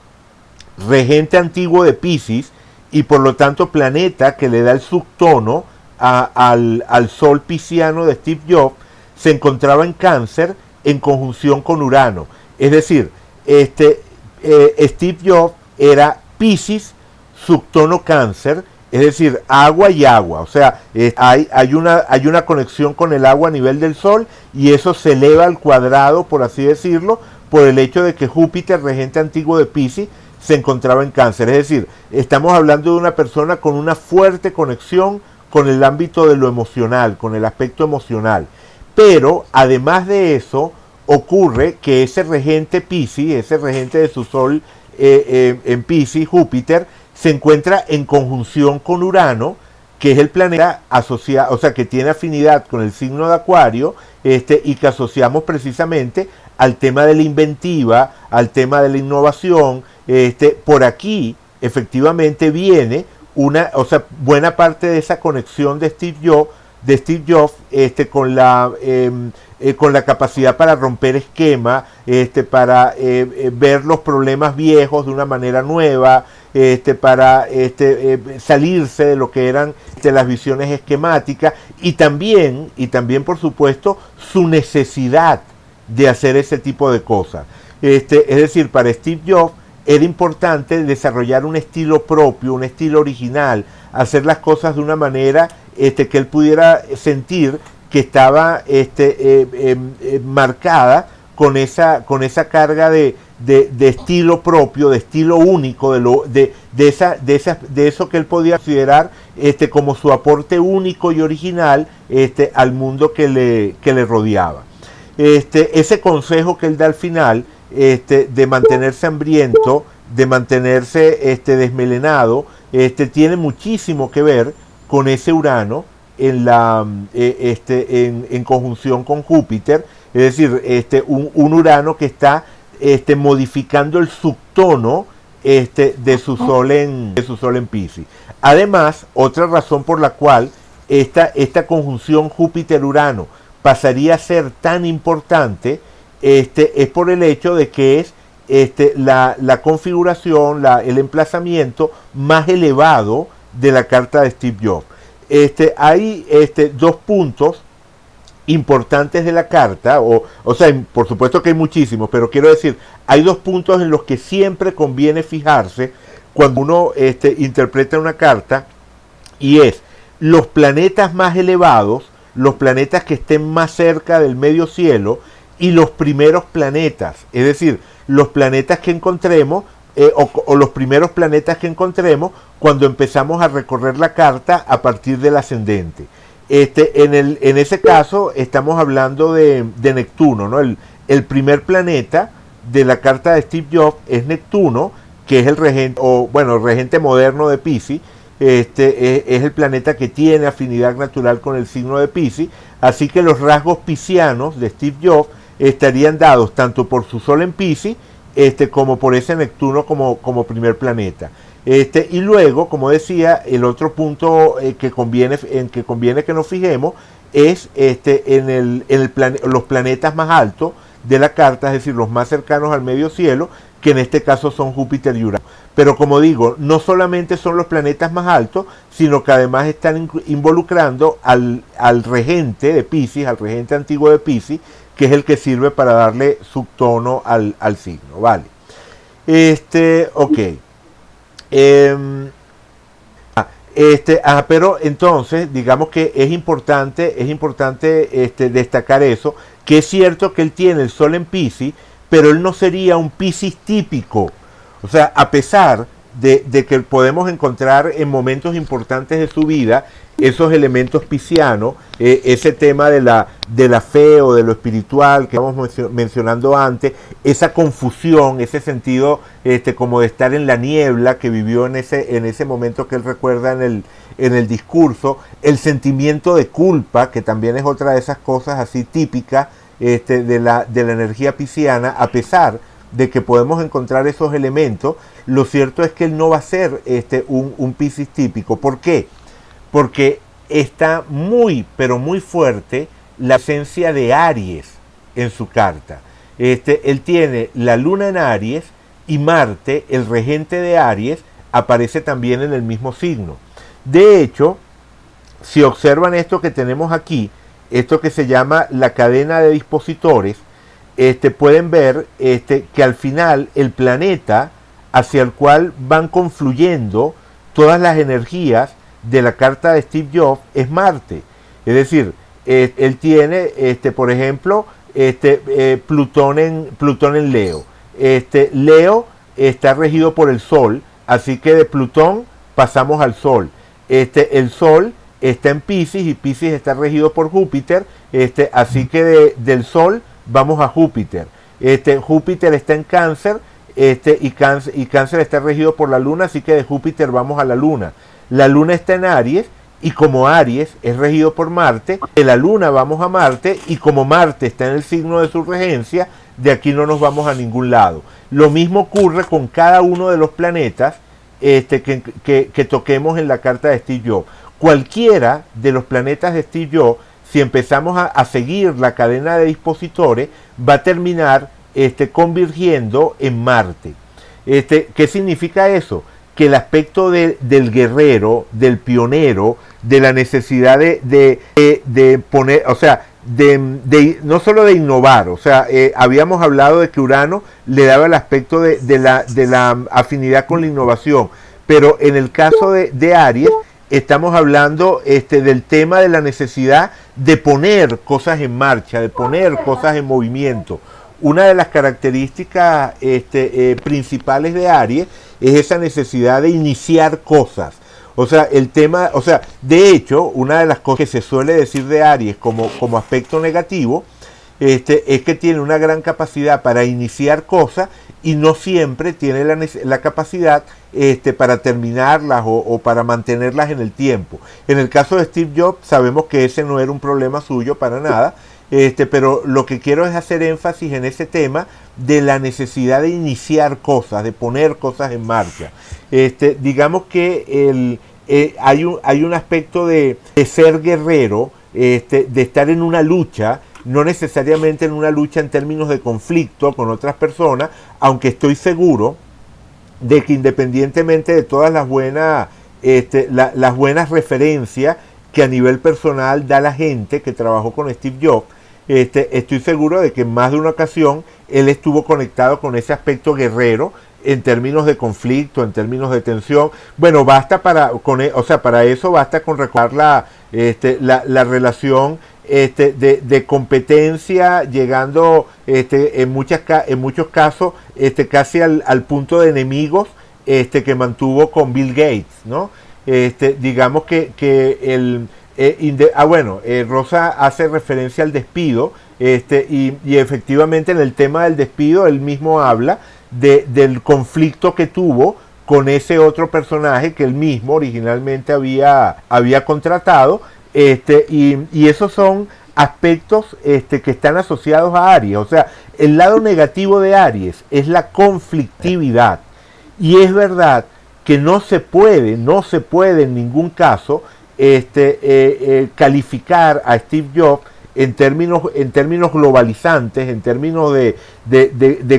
regente antiguo de Piscis, y por lo tanto planeta que le da el subtono al sol pisciano de Steve Jobs, se encontraba en Cáncer en conjunción con Urano. Es decir, Steve Jobs era Piscis, subtono Cáncer, es decir, agua y agua. O sea, hay una conexión con el agua a nivel del Sol, y eso se eleva al cuadrado, por así decirlo, por el hecho de que Júpiter, regente antiguo de Piscis, se encontraba en Cáncer. Es decir, estamos hablando de una persona con una fuerte conexión con el ámbito de lo emocional, con el aspecto emocional. Pero, además de eso, ocurre que ese regente Piscis, ese regente de su Sol en Piscis, Júpiter, se encuentra en conjunción con Urano, que es el planeta asociado, o sea, que tiene afinidad con el signo de Acuario, y que asociamos precisamente al tema de la inventiva, al tema de la innovación. Por aquí, efectivamente, viene buena parte de esa conexión de Steve Jobs, con la capacidad para romper esquema, para ver los problemas viejos de una manera nueva, para salirse de lo que eran las visiones esquemáticas, y también por supuesto su necesidad de hacer ese tipo de cosas. Es decir, para Steve Jobs era importante desarrollar un estilo propio, un estilo original, hacer las cosas de una manera que él pudiera sentir que estaba marcada con esa carga de estilo propio, de estilo único, de eso que él podía considerar como su aporte único y original al mundo que le rodeaba. Ese consejo que él da al final, de mantenerse hambriento, de mantenerse desmelenado, tiene muchísimo que ver con ese Urano en conjunción con Júpiter. Es decir, un Urano que está modificando el subtono de su sol en Piscis. Además, otra razón por la cual esta conjunción Júpiter-Urano pasaría a ser tan importante es por el hecho de que es la configuración, el emplazamiento más elevado de la carta de Steve Jobs. Hay dos puntos importantes de la carta, o sea, por supuesto que hay muchísimos, pero quiero decir, hay dos puntos en los que siempre conviene fijarse cuando uno interpreta una carta, y es los planetas más elevados, los planetas que estén más cerca del medio cielo, y los primeros planetas, es decir, los planetas que encontremos o los primeros planetas que encontremos cuando empezamos a recorrer la carta a partir del ascendente. En ese caso estamos hablando de Neptuno, ¿no? El primer planeta de la carta de Steve Jobs es Neptuno, que es el regente, o bueno, el regente moderno de Piscis. Es el planeta que tiene afinidad natural con el signo de Piscis, así que los rasgos piscianos de Steve Jobs estarían dados tanto por su sol en Piscis como por ese Neptuno como primer planeta. Y luego, como decía, el otro punto que conviene que nos fijemos es en los planetas más altos de la carta, es decir, los más cercanos al medio cielo, que en este caso son Júpiter y Urano. Pero como digo, no solamente son los planetas más altos, sino que además están involucrando al regente de Piscis, al regente antiguo de Piscis, que es el que sirve para darle subtono al signo, ¿vale? Ok. Pero entonces, digamos que es importante destacar eso, que es cierto que él tiene el sol en Piscis, pero él no sería un Piscis típico. O sea, a pesar de que podemos encontrar en momentos importantes de su vida esos elementos piscianos, ese tema de la fe o de lo espiritual que estamos mencionando antes, esa confusión, ese sentido como de estar en la niebla que vivió en ese momento que él recuerda en el discurso, el sentimiento de culpa, que también es otra de esas cosas así típicas de la energía pisciana. A pesar de que podemos encontrar esos elementos, lo cierto es que él no va a ser un Piscis típico. ¿Por qué? Porque está muy, pero muy fuerte la esencia de Aries en su carta. Él tiene la luna en Aries y Marte, el regente de Aries, aparece también en el mismo signo. De hecho, si observan esto que tenemos aquí, esto que se llama la cadena de dispositores, pueden ver que al final el planeta hacia el cual van confluyendo todas las energías de la carta de Steve Jobs es Marte. Es decir, él tiene, por ejemplo, Plutón en Leo. Leo está regido por el Sol, así que de Plutón pasamos al Sol. El Sol está en Piscis y Piscis está regido por Júpiter, así que del Sol vamos a Júpiter. Júpiter está en Cáncer, y Cáncer está regido por la Luna, así que de Júpiter vamos a la Luna. La Luna está en Aries, y como Aries es regido por Marte, de la Luna vamos a Marte, y como Marte está en el signo de su regencia, de aquí no nos vamos a ningún lado. Lo mismo ocurre con cada uno de los planetas que toquemos en la carta de Steve Jobs. Cualquiera de los planetas de Steve Jobs, si empezamos a seguir la cadena de dispositores, va a terminar convergiendo en Marte. ¿Qué significa eso? Que el aspecto del guerrero, del pionero, de la necesidad de poner, o sea, no solo de innovar, o sea, habíamos hablado de que Urano le daba el aspecto de la afinidad con la innovación, pero en el caso de Aries, estamos hablando del tema de la necesidad de poner cosas en marcha, de poner cosas en movimiento. Una de las características principales de Aries es esa necesidad de iniciar cosas. O sea, de hecho, una de las cosas que se suele decir de Aries como aspecto negativo es que tiene una gran capacidad para iniciar cosas y no siempre tiene la capacidad para terminarlas o para mantenerlas en el tiempo. En el caso de Steve Jobs sabemos que ese no era un problema suyo para nada, pero lo que quiero es hacer énfasis en ese tema de la necesidad de iniciar cosas, de poner cosas en marcha. Digamos que hay un aspecto de ser guerrero, de estar en una lucha, no necesariamente en una lucha en términos de conflicto con otras personas, aunque estoy seguro de que independientemente de todas las buenas referencias que a nivel personal da la gente que trabajó con Steve Jobs, estoy seguro de que en más de una ocasión él estuvo conectado con ese aspecto guerrero en términos de conflicto, en términos de tensión. Bueno, basta para eso basta con recordar la relación de competencia, llegando en muchos casos casi al punto de enemigos que mantuvo con Bill Gates, ¿no? Digamos Rosa hace referencia al despido, y efectivamente en el tema del despido él mismo habla del conflicto que tuvo con ese otro personaje que él mismo originalmente había contratado, y esos son aspectos que están asociados a Aries. O sea, el lado negativo de Aries es la conflictividad, y es verdad que no se puede en ningún caso calificar a Steve Jobs en términos globalizantes, en términos de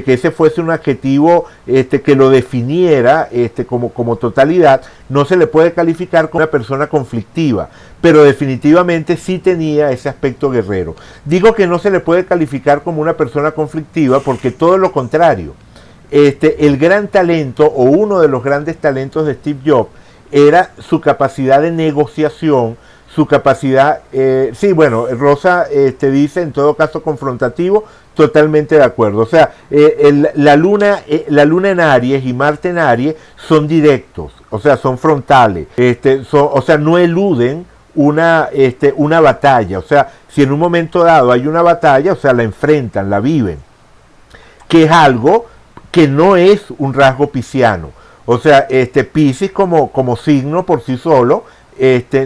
que ese fuese un adjetivo que lo definiera como totalidad. No se le puede calificar como una persona conflictiva, pero definitivamente sí tenía ese aspecto guerrero. Digo que no se le puede calificar como una persona conflictiva porque todo lo contrario. El gran talento, o uno de los grandes talentos de Steve Jobs, era su capacidad de negociación, su capacidad, Rosa dice en todo caso confrontativo, totalmente de acuerdo. O sea, la luna en Aries y Marte en Aries son directos, o sea, son frontales, no eluden una batalla. O sea, si en un momento dado hay una batalla, o sea, la enfrentan, la viven, que es algo que no es un rasgo pisciano. O sea, Piscis como signo por sí solo,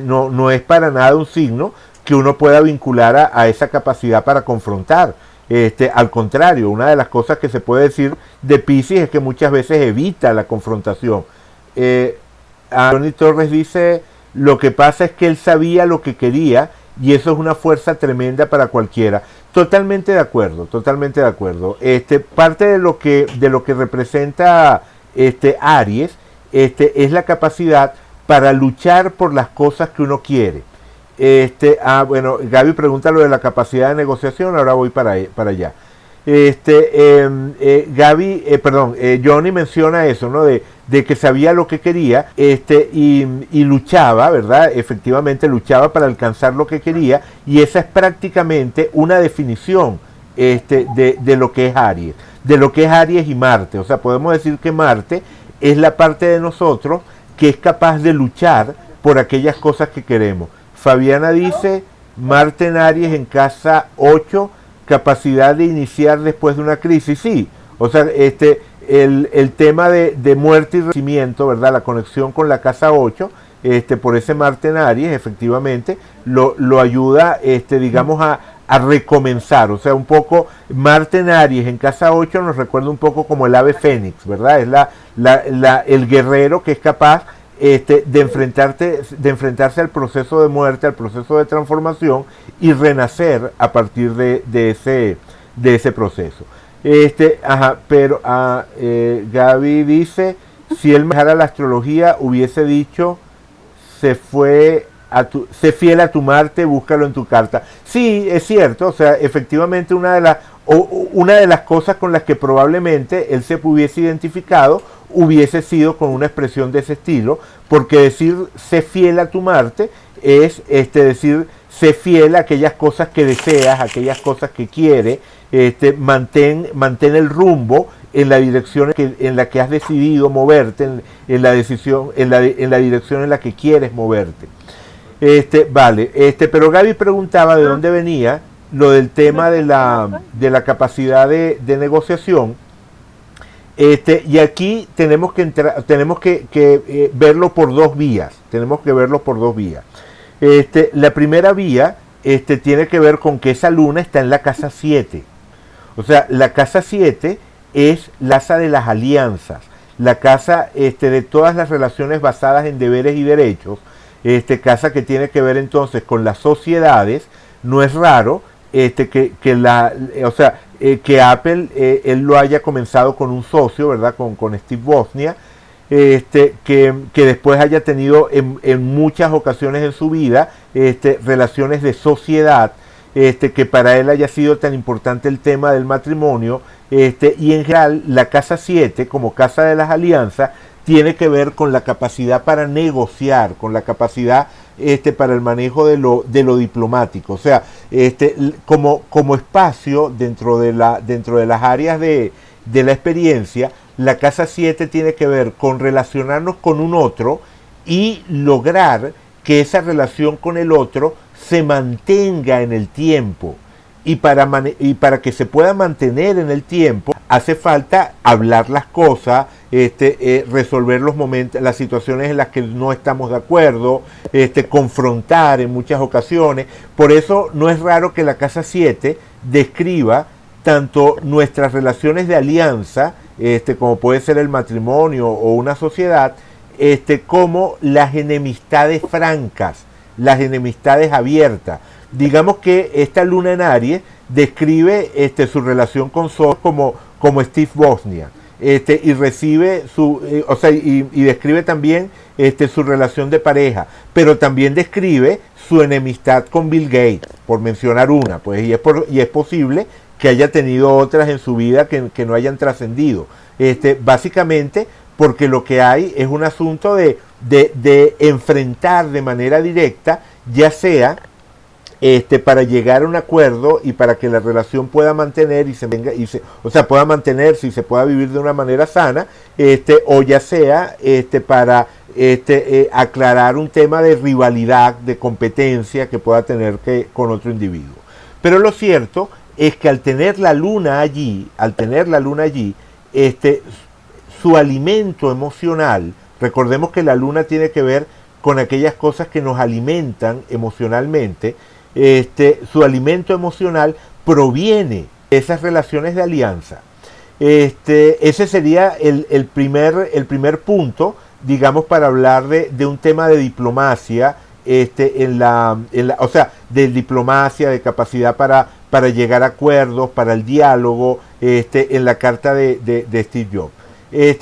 no es para nada un signo que uno pueda vincular a esa capacidad para confrontar. Al contrario, una de las cosas que se puede decir de Piscis es que muchas veces evita la confrontación. Tony Torres dice, lo que pasa es que él sabía lo que quería y eso es una fuerza tremenda para cualquiera. Totalmente de acuerdo, totalmente de acuerdo. Parte de lo que representa Aries es la capacidad para luchar por las cosas que uno quiere. Gaby pregunta lo de la capacidad de negociación, ahora voy para allá. Johnny menciona eso, ¿no? De que sabía lo que quería, y luchaba, ¿verdad? Efectivamente luchaba para alcanzar lo que quería, y esa es prácticamente una definición de lo que es Aries, y Marte. O sea, podemos decir que Marte es la parte de nosotros que es capaz de luchar por aquellas cosas que queremos. Fabiana dice, Marte en Aries en casa 8, capacidad de iniciar después de una crisis. Sí, o sea, el tema de muerte y renacimiento, ¿verdad? La conexión con la casa 8, por ese Marte en Aries, efectivamente, lo ayuda, digamos, a recomenzar. O sea, un poco, Marte en Aries en casa 8 nos recuerda un poco como el ave fénix, ¿verdad? Es el guerrero que es capaz de enfrentarse al proceso de muerte, al proceso de transformación y renacer a partir de ese proceso. Gaby dice, si él manejara la astrología hubiese dicho, sé fiel a tu Marte, búscalo en tu carta. Sí, es cierto, o sea, efectivamente una de las cosas con las que probablemente él se hubiese identificado hubiese sido con una expresión de ese estilo, porque decir sé fiel a tu Marte es decir sé fiel a aquellas cosas que deseas, aquellas cosas que quieres, mantén el rumbo en la dirección en la que has decidido moverte, en la dirección en la que quieres moverte. Pero Gaby preguntaba de dónde venía lo del tema de la capacidad de negociación. Y aquí tenemos que verlo por dos vías. La primera vía tiene que ver con que esa luna está en la casa 7. O sea, la casa 7 es la casa de las alianzas, la casa de todas las relaciones basadas en deberes y derechos, casa que tiene que ver entonces con las sociedades. No es raro que Apple él lo haya comenzado con un socio, ¿verdad? Con Steve Wozniak, que después haya tenido en muchas ocasiones en su vida relaciones de sociedad, que para él haya sido tan importante el tema del matrimonio, y en general la casa 7 como casa de las alianzas tiene que ver con la capacidad para negociar, con la capacidad para el manejo de lo diplomático. O sea, como espacio dentro de las áreas de la experiencia, la casa 7 tiene que ver con relacionarnos con un otro y lograr que esa relación con el otro se mantenga en el tiempo. Y para que se pueda mantener en el tiempo, hace falta hablar las cosas, resolver los momentos, las situaciones en las que no estamos de acuerdo, confrontar en muchas ocasiones. Por eso no es raro que la casa 7 describa tanto nuestras relaciones de alianza, como puede ser el matrimonio o una sociedad, como las enemistades francas, las enemistades abiertas. Digamos que esta luna en Aries describe su relación con Sol como Steve Wozniak, y recibe y describe también su relación de pareja, pero también describe su enemistad con Bill Gates, por mencionar una, pues, y es posible que haya tenido otras en su vida que no hayan trascendido. Básicamente porque lo que hay es un asunto de enfrentar de manera directa, ya sea para llegar a un acuerdo y para que la relación pueda mantener pueda mantenerse y se pueda vivir de una manera sana, o ya sea para aclarar un tema de rivalidad, de competencia que pueda tener con otro individuo. Pero lo cierto es que al tener la luna allí, su alimento emocional, recordemos que la luna tiene que ver con aquellas cosas que nos alimentan emocionalmente, su alimento emocional proviene de esas relaciones de alianza. Ese sería el primer punto, digamos, para hablar de un tema de diplomacia, o sea, de diplomacia, de capacidad para llegar a acuerdos, para el diálogo, en la carta de Steve Jobs.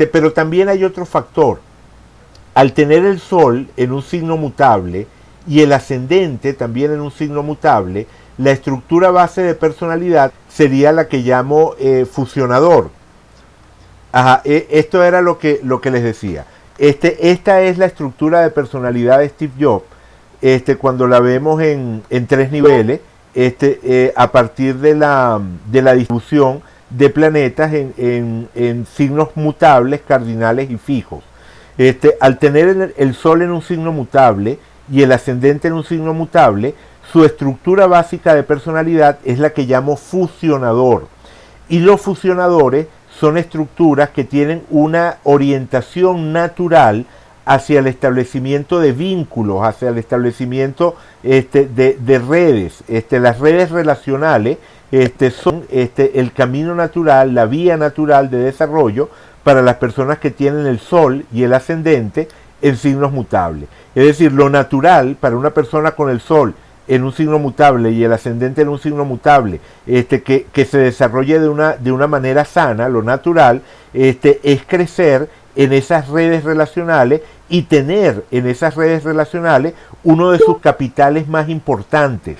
Pero también hay otro factor. Al tener el Sol en un signo mutable y el ascendente también en un signo mutable, la estructura base de personalidad sería la que llamo fusionador. Ajá, esto era lo que les decía. Esta es la estructura de personalidad de Steve Jobs, cuando la vemos en 3 niveles, a partir de la distribución de planetas en signos mutables, cardinales y fijos. Al tener el Sol en un signo mutable y el ascendente en un signo mutable, su estructura básica de personalidad es la que llamo fusionador. Y los fusionadores son estructuras que tienen una orientación natural hacia el establecimiento de vínculos, hacia el establecimiento de redes. Las redes relacionales son el camino natural, la vía natural de desarrollo para las personas que tienen el Sol y el ascendente en signos mutables. Es decir, lo natural para una persona con el Sol en un signo mutable y el ascendente en un signo mutable, que se desarrolle de una manera sana, lo natural, es crecer en esas redes relacionales y tener en esas redes relacionales uno de sus capitales más importantes.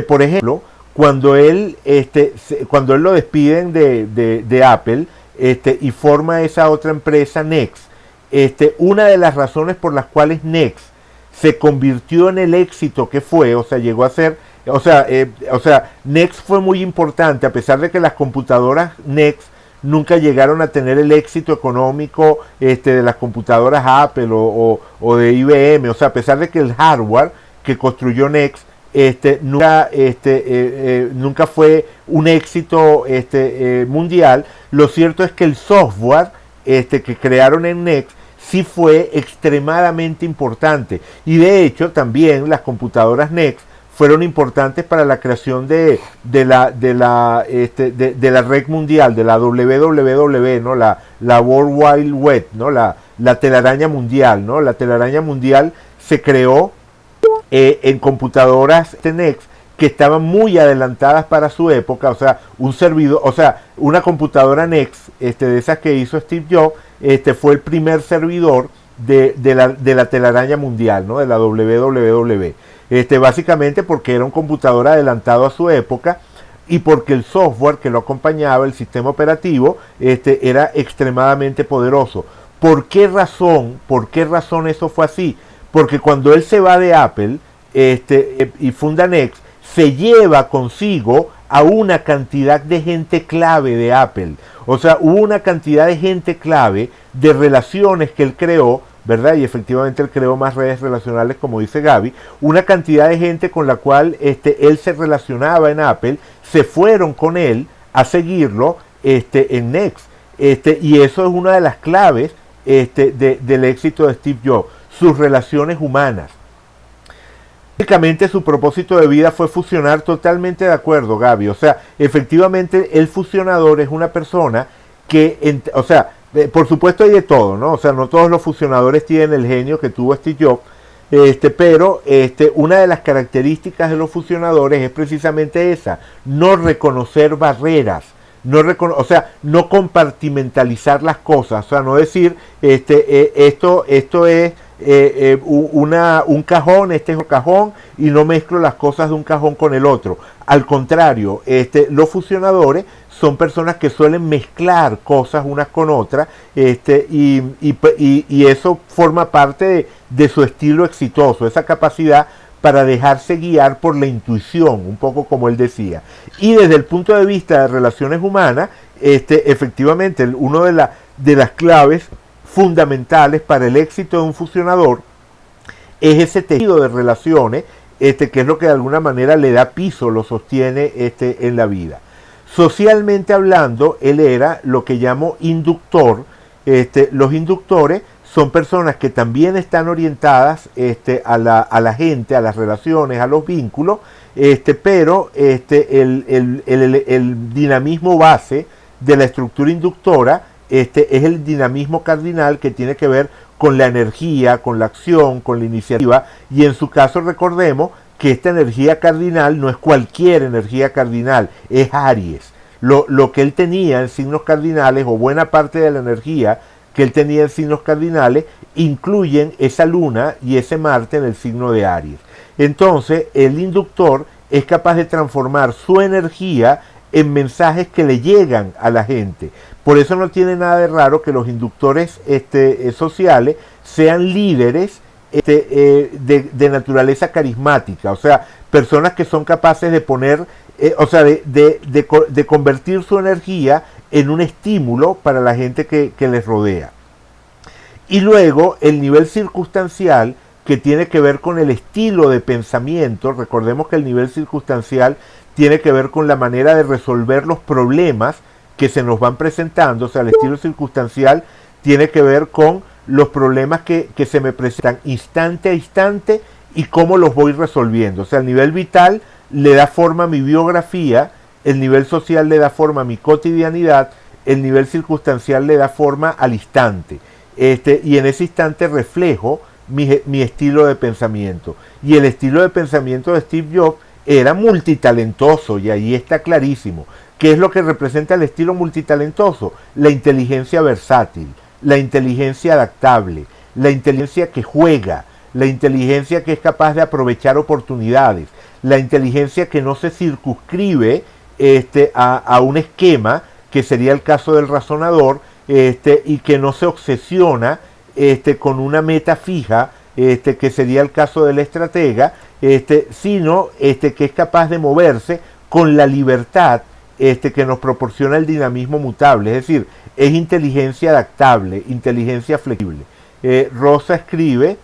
Por ejemplo, cuando él lo despiden de Apple, y forma esa otra empresa, Next, una de las razones por las cuales Next se convirtió en el éxito que fue, o sea, llegó a ser, Next fue muy importante, a pesar de que las computadoras Next nunca llegaron a tener el éxito económico de las computadoras Apple o de IBM, o sea, a pesar de que el hardware que construyó Next nunca fue un éxito mundial. Lo cierto es que el software que crearon en Next sí fue extremadamente importante, y de hecho también las computadoras Next fueron importantes para la creación de la red mundial, de la WWW, ¿no? la World Wide Web, ¿no? la telaraña mundial, ¿no? La telaraña mundial se creó en computadoras Next que estaban muy adelantadas para su época. O sea, una computadora Next, de esas que hizo Steve Jobs, fue el primer servidor de la telaraña mundial, ¿no? De la WWW. Básicamente porque era un computador adelantado a su época y porque el software que lo acompañaba, el sistema operativo, era extremadamente poderoso. ¿Por qué razón? ¿Por qué razón eso fue así? Porque cuando él se va de Apple y funda Next, se lleva consigo a una cantidad de gente clave de Apple. O sea, hubo una cantidad de gente clave, de relaciones que él creó, ¿verdad? Y efectivamente él creó más redes relacionales, como dice Gaby, una cantidad de gente con la cual él se relacionaba en Apple, se fueron con él a seguirlo en Next. Y eso es una de las claves del éxito de Steve Jobs, sus relaciones humanas. Básicamente su propósito de vida fue fusionar, totalmente de acuerdo, Gaby. O sea, efectivamente el fusionador es una persona que, o sea, por supuesto hay de todo, ¿no? O sea, no todos los fusionadores tienen el genio que tuvo Steve Jobs, pero una de las características de los fusionadores es precisamente esa, no reconocer barreras. O sea, no compartimentalizar las cosas, o sea, no decir esto es un cajón, este es un cajón, y no mezclo las cosas de un cajón con el otro. Al contrario, los fusionadores son personas que suelen mezclar cosas unas con otras, y eso forma parte de su estilo exitoso, esa capacidad para dejarse guiar por la intuición, un poco como él decía. Y desde el punto de vista de relaciones humanas, efectivamente, una de las claves fundamentales para el éxito de un fusionador es ese tejido de relaciones, que es lo que de alguna manera le da piso, lo sostiene en la vida. Socialmente hablando, él era lo que llamo inductor. Los inductores son personas que también están orientadas a la gente, a las relaciones, a los vínculos, pero el dinamismo base de la estructura inductora es el dinamismo cardinal, que tiene que ver con la energía, con la acción, con la iniciativa, y en su caso recordemos que esta energía cardinal no es cualquier energía cardinal, es Aries. Lo que él tenía en signos cardinales, o buena parte de la energía que él tenía en signos cardinales, incluyen esa luna y ese Marte en el signo de Aries. Entonces, el inductor es capaz de transformar su energía en mensajes que le llegan a la gente. Por eso no tiene nada de raro que los inductores sociales sean líderes de naturaleza carismática, o sea, personas que son capaces de poner, de convertir su energía en un estímulo para la gente que les rodea. Y luego el nivel circunstancial, que tiene que ver con el estilo de pensamiento. Recordemos que el nivel circunstancial tiene que ver con la manera de resolver los problemas que se nos van presentando. O sea, el estilo circunstancial tiene que ver con los problemas que se me presentan instante a instante y cómo los voy resolviendo. O sea, el nivel vital le da forma a mi biografía, el nivel social le da forma a mi cotidianidad, el nivel circunstancial le da forma al instante. Y en ese instante reflejo mi estilo de pensamiento. Y el estilo de pensamiento de Steve Jobs era multitalentoso, y ahí está clarísimo. ¿Qué es lo que representa el estilo multitalentoso? La inteligencia versátil, la inteligencia adaptable, la inteligencia que juega, la inteligencia que es capaz de aprovechar oportunidades, la inteligencia que no se circunscribe a un esquema, que sería el caso del razonador, y que no se obsesiona con una meta fija, que sería el caso del estratega, sino que es capaz de moverse con la libertad que nos proporciona el dinamismo mutable. Es decir, es inteligencia adaptable, inteligencia flexible. Rosa escribe: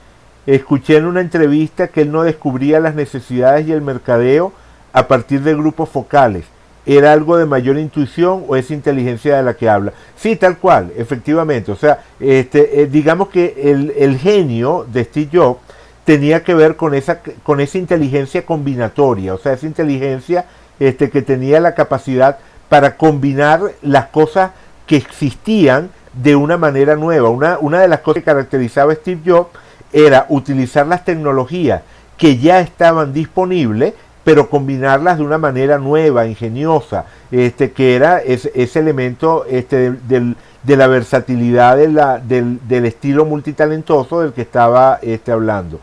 escuché en una entrevista que él no descubría las necesidades y el mercadeo a partir de grupos focales. ¿Era algo de mayor intuición o es inteligencia de la que habla? Sí, tal cual, efectivamente. O sea, digamos que el genio de Steve Jobs tenía que ver con esa inteligencia combinatoria, o sea, esa inteligencia que tenía la capacidad para combinar las cosas que existían de una manera nueva. Una de las cosas que caracterizaba a Steve Jobs era utilizar las tecnologías que ya estaban disponibles, pero combinarlas de una manera nueva, ingeniosa, que era ese elemento de la versatilidad del estilo multitalentoso del que estaba hablando.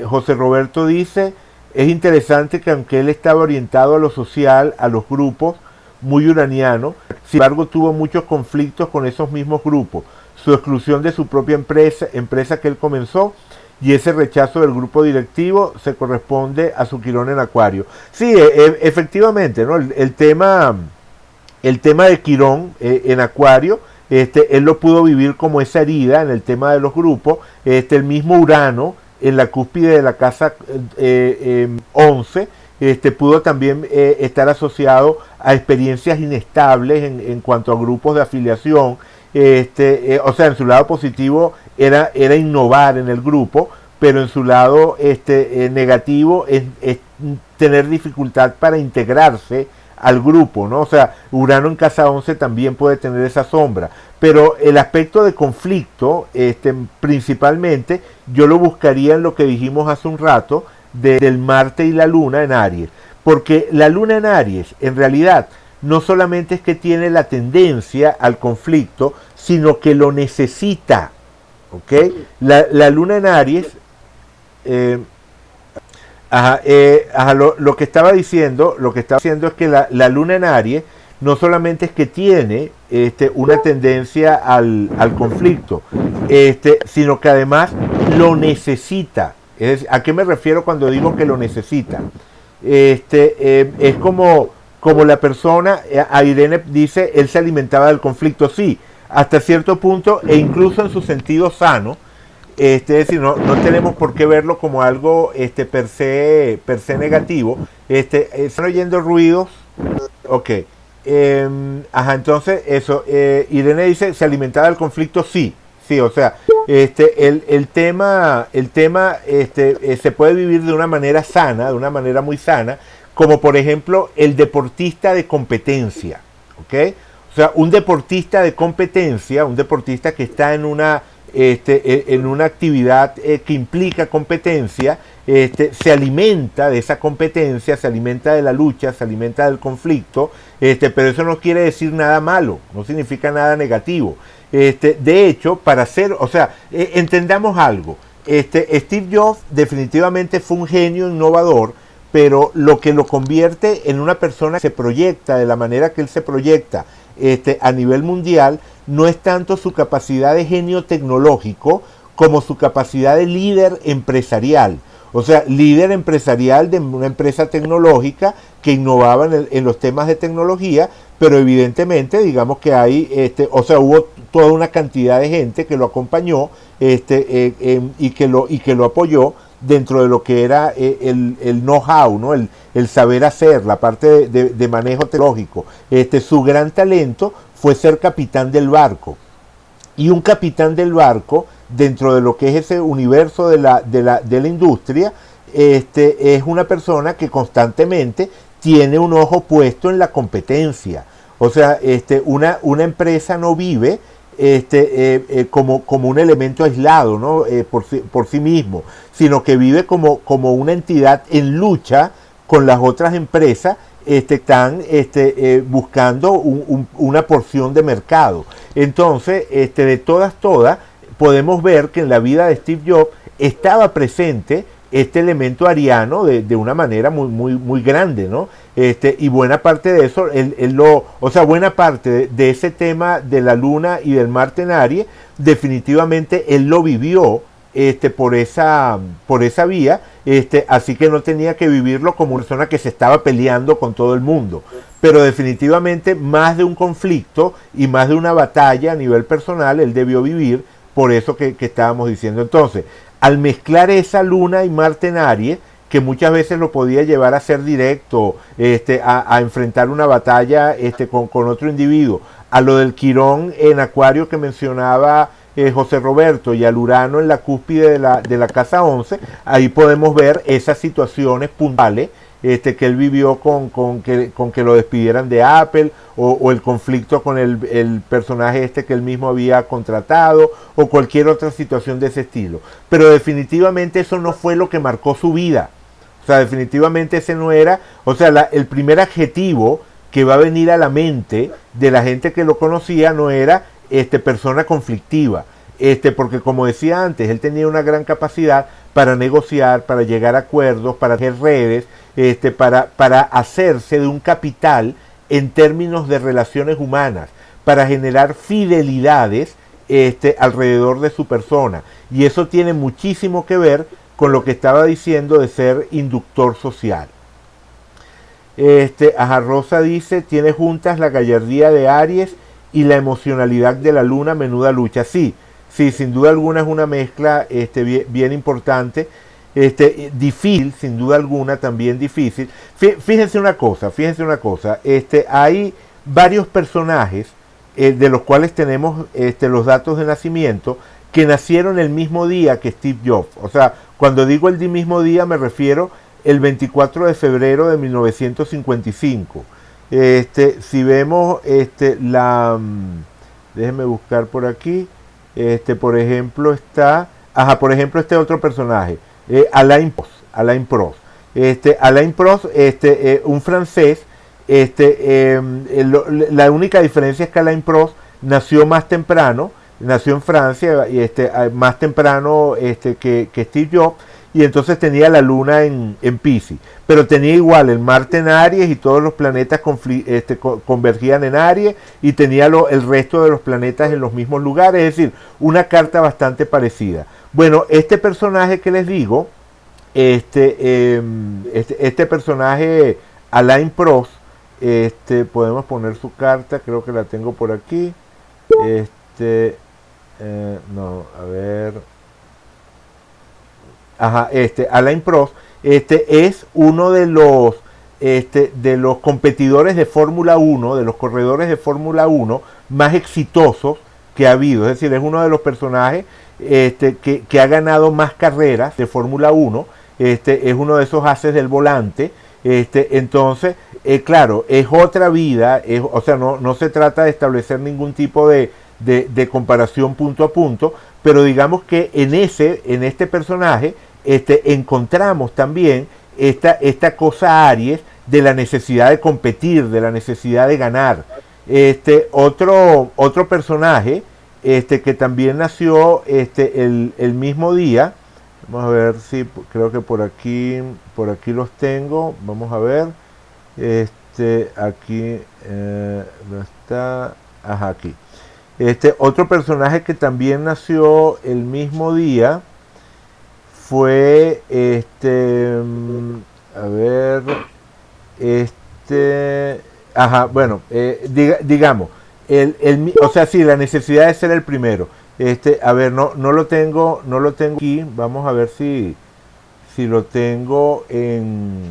José Roberto dice: es interesante que aunque él estaba orientado a lo social, a los grupos, muy uraniano, sin embargo tuvo muchos conflictos con esos mismos grupos. su exclusión de su propia empresa que él comenzó, y ese rechazo del grupo directivo se corresponde a su Quirón en Acuario. Sí, efectivamente, ¿no? El tema de Quirón en Acuario, él lo pudo vivir como esa herida en el tema de los grupos. El mismo Urano en la cúspide de la casa 11 pudo también estar asociado a experiencias inestables en cuanto a grupos de afiliación. O sea, en su lado positivo era innovar en el grupo, pero en su lado negativo es tener dificultad para integrarse al grupo, ¿no? O sea, Urano en casa 11 también puede tener esa sombra, pero el aspecto de conflicto, principalmente, yo lo buscaría en lo que dijimos hace un rato, del Marte y la Luna en Aries, porque la Luna en Aries, en realidad, no solamente es que tiene la tendencia al conflicto, sino que lo necesita, ¿ok? La Luna en Aries, lo que estaba diciendo es que la Luna en Aries no solamente es que tiene una tendencia al conflicto, sino que además lo necesita. ¿A qué me refiero cuando digo que lo necesita? Es como la persona, a Irene dice, él se alimentaba del conflicto, sí, hasta cierto punto, e incluso en su sentido sano. Es decir, no tenemos por qué verlo como algo per se negativo. ¿Están oyendo ruidos? Ok. Entonces, eso. Irene dice, ¿se alimentaba del conflicto? Sí. Sí, o sea, el tema se puede vivir de una manera sana, de una manera muy sana, como por ejemplo el deportista de competencia, ¿ok? O sea, un deportista de competencia, un deportista que está en una actividad que implica competencia, se alimenta de esa competencia, se alimenta de la lucha, se alimenta del conflicto, pero eso no quiere decir nada malo, no significa nada negativo. De hecho, entendamos algo, Steve Jobs definitivamente fue un genio innovador, pero lo que lo convierte en una persona que se proyecta de la manera que él se proyecta a nivel mundial no es tanto su capacidad de genio tecnológico como su capacidad de líder empresarial. O sea, líder empresarial de una empresa tecnológica que innovaba en los temas de tecnología, pero evidentemente, digamos que hubo toda una cantidad de gente que lo acompañó y que lo apoyó dentro de lo que era el know-how, ¿no? el saber hacer, la parte de manejo tecnológico. Su gran talento fue ser capitán del barco. Y un capitán del barco, dentro de lo que es ese universo de la industria, es una persona que constantemente tiene un ojo puesto en la competencia. O sea, una empresa no vive como un elemento aislado, ¿no? por sí mismo, sino que vive como una entidad en lucha con las otras empresas están buscando una porción de mercado. Entonces, de todas, podemos ver que en la vida de Steve Jobs estaba presente este elemento ariano de una manera muy grande, ¿no? Y buena parte de eso, buena parte de ese tema de la Luna y del Marte en Aries, definitivamente él lo vivió por esa vía, así que no tenía que vivirlo como una persona que se estaba peleando con todo el mundo, pero definitivamente más de un conflicto y más de una batalla a nivel personal él debió vivir, por eso que estábamos diciendo. Entonces, al mezclar esa Luna y Marte en Aries, que muchas veces lo podía llevar a ser directo, a enfrentar una batalla con otro individuo, a lo del Quirón en Acuario que mencionaba José Roberto, y al Urano en la cúspide de la casa 11, ahí podemos ver esas situaciones puntuales que él vivió con que lo despidieran de Apple, o el conflicto con el personaje que él mismo había contratado, o cualquier otra situación de ese estilo. Pero definitivamente eso no fue lo que marcó su vida. O sea, definitivamente ese no era, el primer adjetivo que va a venir a la mente de la gente que lo conocía no era persona conflictiva, porque como decía antes, él tenía una gran capacidad para negociar, para llegar a acuerdos, para hacer redes, para hacerse de un capital en términos de relaciones humanas, para generar fidelidades alrededor de su persona. Y eso tiene muchísimo que ver con lo que estaba diciendo de ser inductor social. Rosa dice, tiene juntas la gallardía de Aries y la emocionalidad de la luna, menuda lucha. Sí, sin duda alguna es una mezcla bien importante, difícil, sin duda alguna, también difícil. Fíjense una cosa, hay varios personajes de los cuales tenemos los datos de nacimiento que nacieron el mismo día que Steve Jobs. O sea, cuando digo el mismo día me refiero el 24 de febrero de 1955. Si vemos déjenme buscar por aquí, por ejemplo está, este otro personaje, Alain Prost. Alain Prost, un francés, la única diferencia es que Alain Prost nació más temprano, nació en Francia, más temprano que Steve Jobs, y entonces tenía la luna en Piscis, pero tenía igual el Marte en Aries y todos los planetas convergían en Aries, y tenía el resto de los planetas en los mismos lugares, es decir, una carta bastante parecida. Bueno, este personaje que les digo, este personaje Alain Prost, podemos poner su carta, creo que la tengo por aquí, no, a ver, Alain Prost, es uno de los competidores de Fórmula 1, de los corredores de Fórmula 1 más exitosos que ha habido, es decir, es uno de los personajes que ha ganado más carreras de Fórmula 1, es uno de esos haces del volante, entonces, claro, es otra vida, o sea, no se trata de establecer ningún tipo de comparación punto a punto, pero digamos que en este personaje encontramos también esta cosa Aries de la necesidad de competir, de la necesidad de ganar. Otro personaje que también nació el mismo día, vamos a ver si creo que por aquí los tengo, vamos a ver, aquí no está, aquí. Otro personaje que también nació el mismo día fue a ver, bueno, digamos, o sea, sí, la necesidad de ser el primero. A ver, no lo tengo aquí, vamos a ver si lo tengo en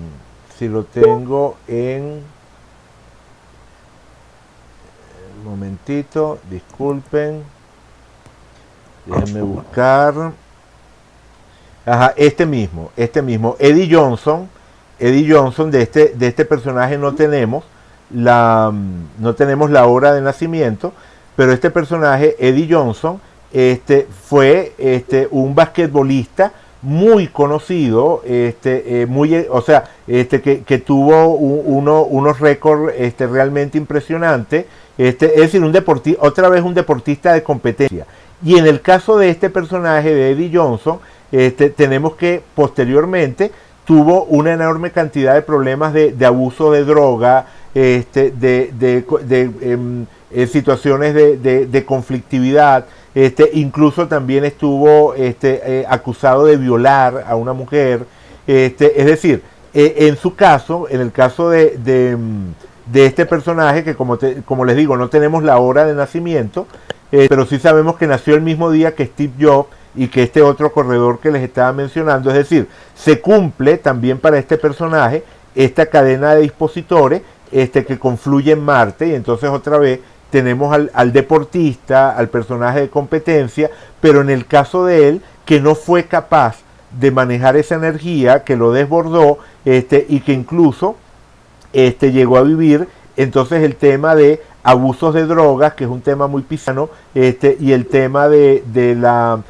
un momentito, disculpen, déjenme buscar. Este mismo, Eddie Johnson, de este personaje no tenemos la hora de nacimiento, pero este personaje, Eddie Johnson, fue un basquetbolista muy conocido, que tuvo unos récords realmente impresionantes, es decir, otra vez un deportista de competencia. Y en el caso de este personaje de Eddie Johnson, tenemos que posteriormente tuvo una enorme cantidad de problemas de abuso de droga, situaciones de conflictividad, incluso también estuvo acusado de violar a una mujer, es decir, en su caso, en el caso de este personaje, que como les digo, no tenemos la hora de nacimiento, pero sí sabemos que nació el mismo día que Steve Jobs y que este otro corredor que les estaba mencionando, es decir, se cumple también para este personaje esta cadena de dispositores que confluye en Marte, y entonces otra vez tenemos al deportista, al personaje de competencia, pero en el caso de él, que no fue capaz de manejar esa energía, que lo desbordó, y que incluso llegó a vivir entonces el tema de abusos de drogas, que es un tema muy pisano, y el tema de la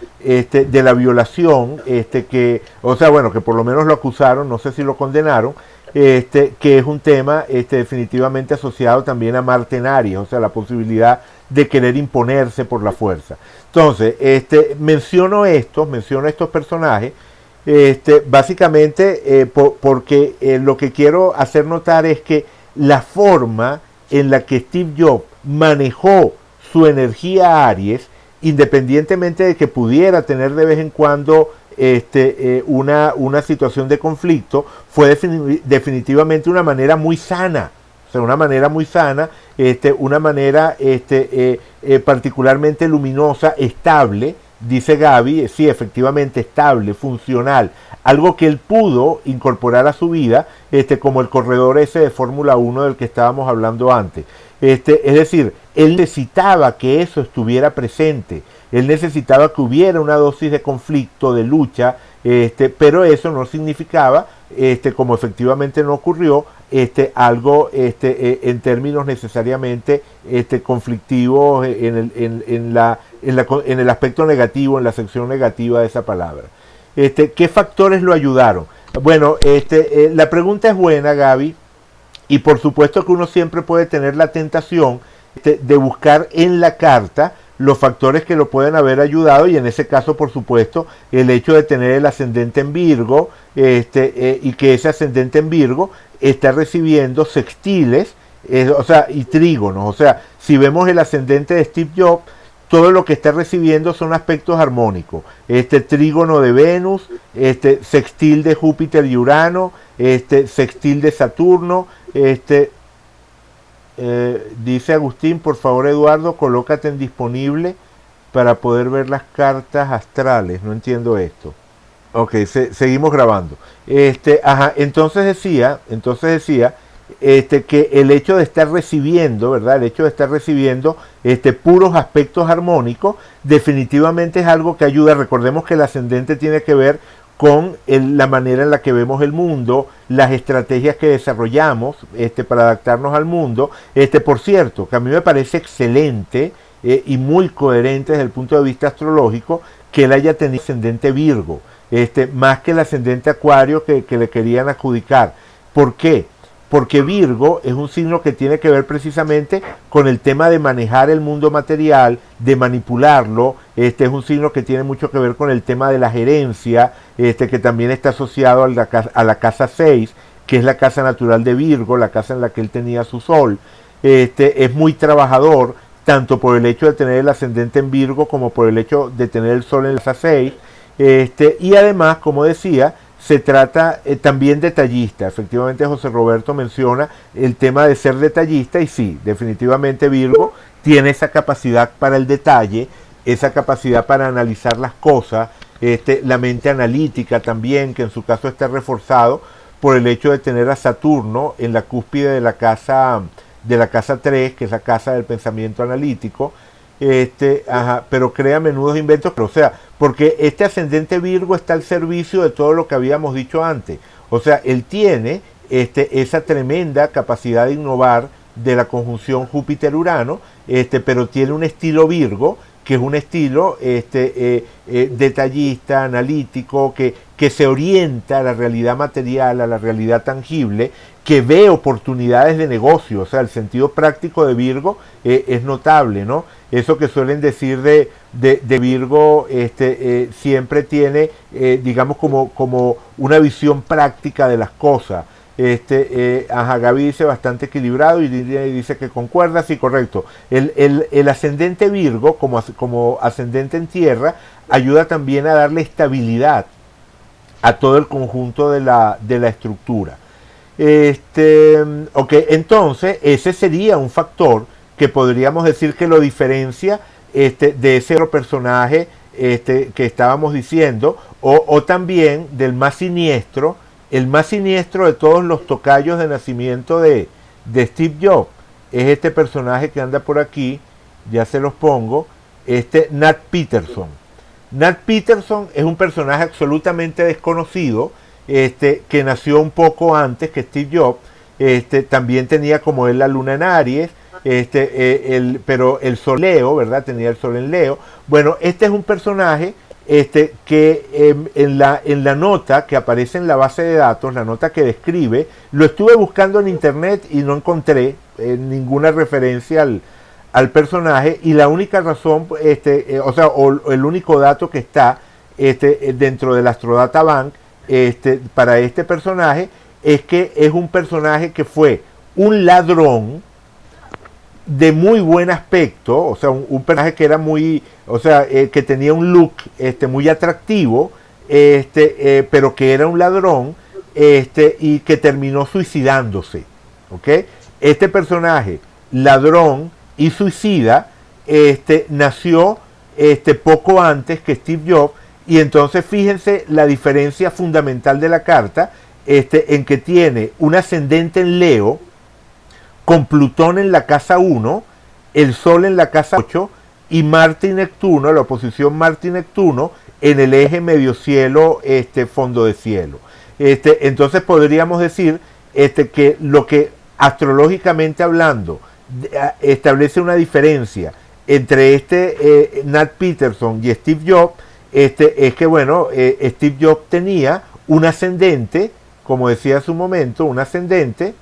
violación, que por lo menos lo acusaron, no sé si lo condenaron, que es un tema definitivamente asociado también a Marte en Aries, o sea, la posibilidad de querer imponerse por la fuerza. Entonces, menciono estos personajes, básicamente porque lo que quiero hacer notar es que la forma en la que Steve Jobs manejó su energía Aries independientemente de que pudiera tener de vez en cuando una situación de conflicto, fue definitivamente una manera muy sana. O sea, una manera muy sana, una manera particularmente luminosa, estable, dice Gaby, sí, efectivamente estable, funcional, algo que él pudo incorporar a su vida, como el corredor ese de Fórmula 1 del que estábamos hablando antes. Es decir, él necesitaba que eso estuviera presente, él necesitaba que hubiera una dosis de conflicto, de lucha, pero eso no significaba, como efectivamente no ocurrió, algo en términos necesariamente conflictivos en el aspecto negativo, en la sección negativa de esa palabra. ¿Qué factores lo ayudaron? Bueno, la pregunta es buena, Gaby, y por supuesto que uno siempre puede tener la tentación de buscar en la carta los factores que lo pueden haber ayudado, y en ese caso, por supuesto, el hecho de tener el ascendente en Virgo, y que ese ascendente en Virgo está recibiendo sextiles, o sea, y trígonos. O sea, si vemos el ascendente de Steve Jobs, todo lo que está recibiendo son aspectos armónicos. Trígono de Venus, sextil de Júpiter y Urano, sextil de Saturno, dice Agustín, por favor Eduardo, colócate en disponible para poder ver las cartas astrales. No entiendo esto. Ok, seguimos grabando. Entonces decía que el hecho de estar recibiendo, ¿verdad? El hecho de estar recibiendo puros aspectos armónicos, definitivamente es algo que ayuda. Recordemos que el ascendente tiene que ver con la manera en la que vemos el mundo, las estrategias que desarrollamos para adaptarnos al mundo. Por cierto, que a mí me parece excelente y muy coherente desde el punto de vista astrológico que él haya tenido ascendente Virgo, más que el ascendente Acuario que le querían adjudicar. ¿Por qué? Porque Virgo es un signo que tiene que ver precisamente con el tema de manejar el mundo material, de manipularlo. Es un signo que tiene mucho que ver con el tema de la gerencia, que también está asociado a la casa 6, que es la casa natural de Virgo, la casa en la que él tenía su sol. Es muy trabajador, tanto por el hecho de tener el ascendente en Virgo como por el hecho de tener el sol en la casa 6. Y además, como decía, se trata también detallista. Efectivamente, José Roberto menciona el tema de ser detallista, y sí, definitivamente Virgo tiene esa capacidad para el detalle, esa capacidad para analizar las cosas, la mente analítica también, que en su caso está reforzado por el hecho de tener a Saturno en la cúspide de la casa 3, que es la casa del pensamiento analítico. Pero crea menudos inventos, pero, o sea, porque este ascendente Virgo está al servicio de todo lo que habíamos dicho antes. O sea, él tiene esa tremenda capacidad de innovar de la conjunción Júpiter-Urano, pero tiene un estilo Virgo, que es un estilo detallista, analítico, que se orienta a la realidad material, a la realidad tangible, que ve oportunidades de negocio. O sea, el sentido práctico de Virgo es notable, ¿no? Eso que suelen decir de Virgo, siempre tiene, digamos, como una visión práctica de las cosas. Gaby dice bastante equilibrado, y dice que concuerda, sí, correcto. El ascendente Virgo, como ascendente en tierra, ayuda también a darle estabilidad a todo el conjunto de la estructura. Entonces ese sería un factor que podríamos decir que lo diferencia de ese otro personaje que estábamos diciendo, o también del más siniestro. El más siniestro de todos los tocayos de nacimiento de Steve Jobs es este personaje que anda por aquí, ya se los pongo, Nat Peterson. Nat Peterson es un personaje absolutamente desconocido, que nació un poco antes que Steve Jobs. También tenía como él la luna en Aries, pero el sol Leo, ¿verdad? Tenía el sol en Leo. Bueno, este es un personaje que en la nota que aparece en la base de datos, la nota que describe, lo estuve buscando en internet y no encontré ninguna referencia al personaje, y la única razón, o el único dato que está dentro del Astrodata Bank para este personaje es que es un personaje que fue un ladrón de muy buen aspecto, o sea, un personaje que era muy, o sea, que tenía un look muy atractivo, pero que era un ladrón, y que terminó suicidándose, ¿ok? Este personaje, ladrón y suicida, nació poco antes que Steve Jobs, y entonces fíjense la diferencia fundamental de la carta, en que tiene un ascendente en Leo, con Plutón en la casa 1, el Sol en la casa 8 y Marte y Neptuno, la oposición Marte y Neptuno, en el eje medio cielo, fondo de cielo. Entonces podríamos decir que lo que astrológicamente hablando establece una diferencia entre Nat Peterson y Steve Jobs, es que bueno, Steve Jobs tenía un ascendente, como decía hace un momento, un ascendente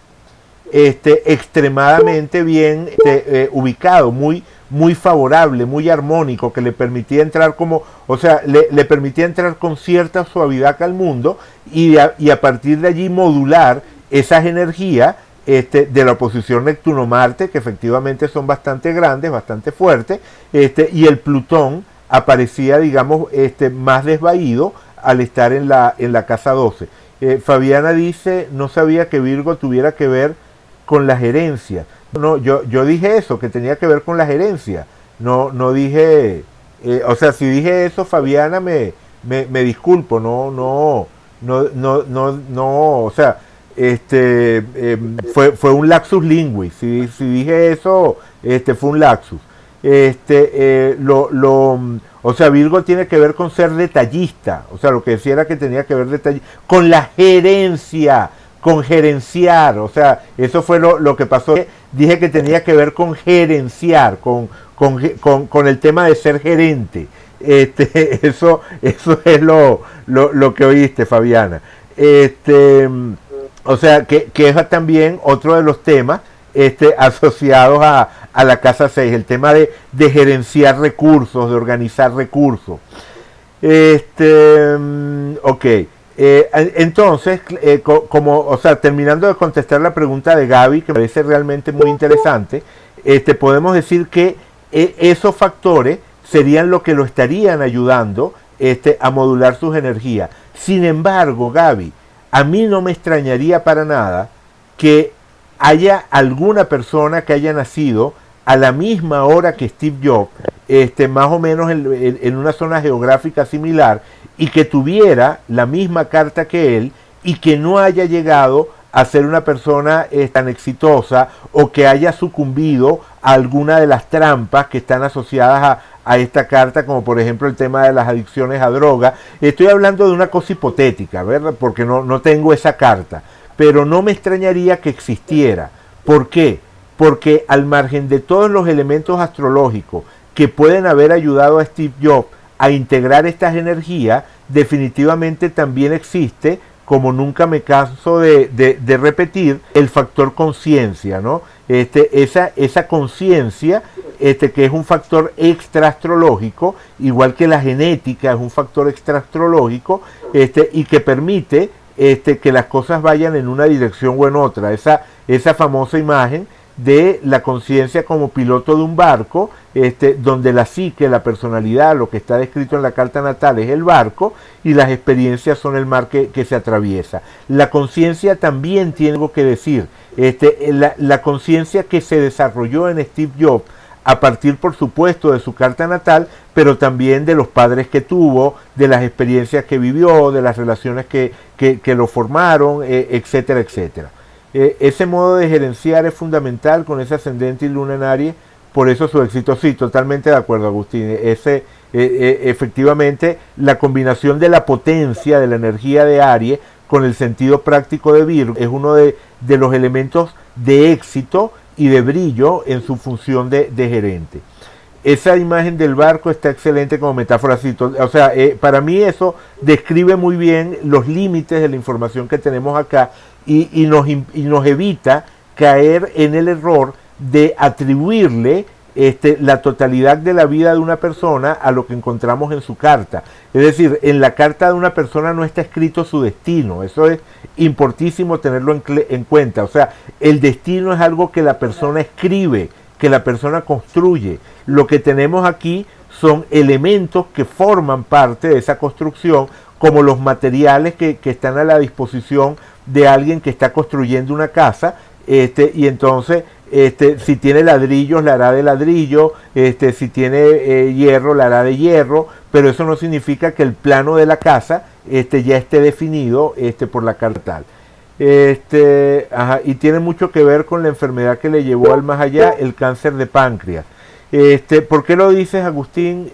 extremadamente bien ubicado, muy favorable, muy armónico, que le permitía entrar le permitía entrar con cierta suavidad al mundo y a partir de allí modular esas energías de la oposición Neptuno-Marte, que efectivamente son bastante grandes, bastante fuertes, y el Plutón aparecía, digamos, más desvaído al estar en la casa 12. Fabiana dice, no sabía que Virgo tuviera que ver con la gerencia. No, yo dije eso, que tenía que ver con la gerencia. No dije, o sea, si dije eso, Fabiana, me disculpo, no, o sea, fue un lapsus lingui. Si dije eso, fue un lapsus. O sea, Virgo tiene que ver con ser detallista, o sea, lo que decía era que tenía que ver con la gerencia, con gerenciar, o sea, eso fue lo que pasó. Dije que tenía que ver con gerenciar, con el tema de ser gerente. Eso es lo que oíste, Fabiana. O sea, que es también otro de los temas asociados a la casa 6, el tema de gerenciar recursos, de organizar recursos. Ok. Entonces, o sea, terminando de contestar la pregunta de Gaby, que me parece realmente muy interesante, podemos decir que esos factores serían lo que lo estarían ayudando a modular sus energías. Sin embargo, Gaby, a mí no me extrañaría para nada que haya alguna persona que haya nacido a la misma hora que Steve Jobs, más o menos en una zona geográfica similar, y que tuviera la misma carta que él y que no haya llegado a ser una persona tan exitosa o que haya sucumbido a alguna de las trampas que están asociadas a esta carta, como por ejemplo el tema de las adicciones a droga. Estoy hablando de una cosa hipotética, ¿verdad? Porque no tengo esa carta, pero no me extrañaría que existiera. ¿Por qué? Porque al margen de todos los elementos astrológicos que pueden haber ayudado a Steve Jobs a integrar estas energías, definitivamente también existe, como nunca me canso de repetir, el factor conciencia, ¿no? Esa conciencia, que es un factor extraastrológico, igual que la genética es un factor extraastrológico, y que permite que las cosas vayan en una dirección o en otra. Esa famosa imagen de la conciencia como piloto de un barco, donde la psique, la personalidad, lo que está descrito en la carta natal es el barco y las experiencias son el mar que se atraviesa. La conciencia también tiene algo que decir. La conciencia que se desarrolló en Steve Jobs a partir, por supuesto, de su carta natal, pero también de los padres que tuvo, de las experiencias que vivió, de las relaciones que lo formaron, etcétera, etcétera. Ese modo de gerenciar es fundamental con ese ascendente y luna en Aries, por eso su éxito. Sí, totalmente de acuerdo, Agustín. Efectivamente, la combinación de la potencia de la energía de Aries con el sentido práctico de Virgo es uno de los elementos de éxito y de brillo en su función de gerente. Esa imagen del barco está excelente como metáfora. O sea, para mí eso describe muy bien los límites de la información que tenemos acá y nos evita caer en el error de atribuirle la totalidad de la vida de una persona a lo que encontramos en su carta. Es decir, en la carta de una persona no está escrito su destino. Eso es importantísimo tenerlo en cuenta. O sea, el destino es algo que la persona escribe, que la persona construye. Lo que tenemos aquí son elementos que forman parte de esa construcción, como los materiales que están a la disposición de alguien que está construyendo una casa, y entonces si tiene ladrillos la hará de ladrillo, si tiene hierro la hará de hierro, pero eso no significa que el plano de la casa ya esté definido por la carta tal. Y tiene mucho que ver con la enfermedad que le llevó al más allá, el cáncer de páncreas. ¿Por qué lo dices, Agustín?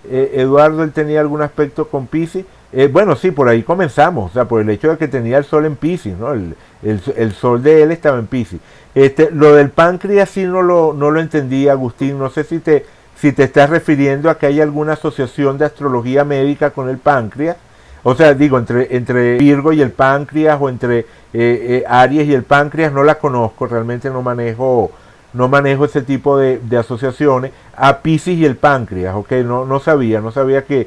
Eduardo, él tenía algún aspecto con Piscis. Bueno, sí, por ahí comenzamos, o sea, por el hecho de que tenía el sol en Piscis, ¿no? El sol de él estaba en Piscis. Lo del páncreas sí no lo entendí, Agustín. No sé si te estás refiriendo a que hay alguna asociación de astrología médica con el páncreas. O sea, digo, entre Virgo y el páncreas, o entre Aries y el páncreas, no la conozco, realmente no manejo ese tipo de asociaciones. A Piscis y el páncreas, ok, no sabía que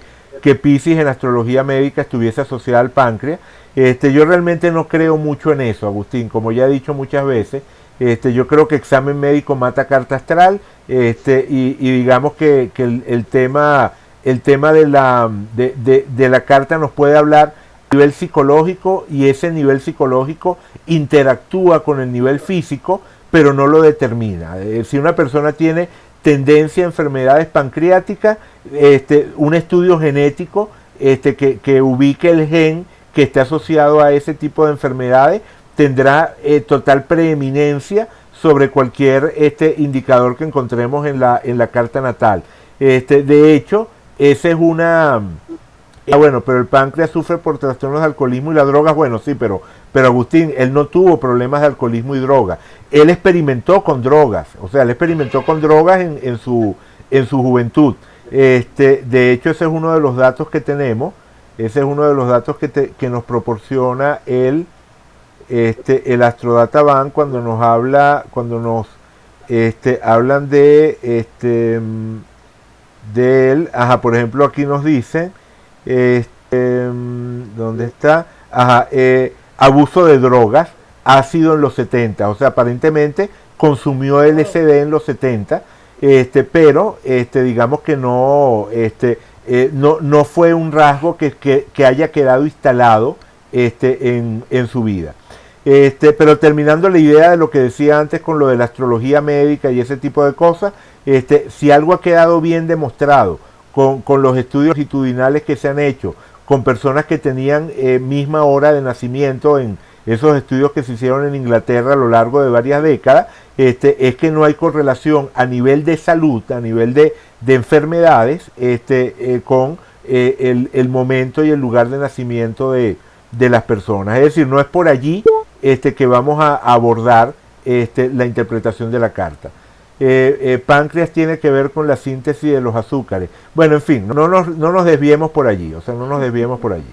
Piscis en astrología médica estuviese asociada al páncreas. Yo realmente no creo mucho en eso, Agustín, como ya he dicho muchas veces. Yo creo que examen médico mata carta astral, y digamos que el tema de la carta nos puede hablar a nivel psicológico, y ese nivel psicológico interactúa con el nivel físico, pero no lo determina. Si una persona tiene tendencia a enfermedades pancreáticas, un estudio genético que ubique el gen que esté asociado a ese tipo de enfermedades tendrá total preeminencia sobre cualquier indicador que encontremos en la carta natal. De hecho, esa es una... bueno, pero el páncreas sufre por trastornos de alcoholismo y las drogas. Bueno, sí, pero Agustín, él no tuvo problemas de alcoholismo y drogas. Él experimentó con drogas, o sea, él experimentó con drogas en su juventud. De hecho, ese es uno de los datos que tenemos. Ese es uno de los datos que nos proporciona el Astrodata Bank cuando nos hablan de él. Por ejemplo, aquí nos dice, ¿dónde está? Abuso de drogas, ácido en los 70, o sea, aparentemente consumió LSD en los 70, pero digamos que no fue un rasgo que haya quedado instalado en su vida. Pero terminando la idea de lo que decía antes con lo de la astrología médica y ese tipo de cosas, si algo ha quedado bien demostrado con los estudios longitudinales que se han hecho, con personas que tenían misma hora de nacimiento en esos estudios que se hicieron en Inglaterra a lo largo de varias décadas, es que no hay correlación a nivel de salud, a nivel de enfermedades, con el momento y el lugar de nacimiento de las personas. Es decir, no es por allí que vamos a abordar la interpretación de la carta. Páncreas tiene que ver con la síntesis de los azúcares. Bueno, en fin, no nos desviemos por allí, o sea, no nos desviemos por allí.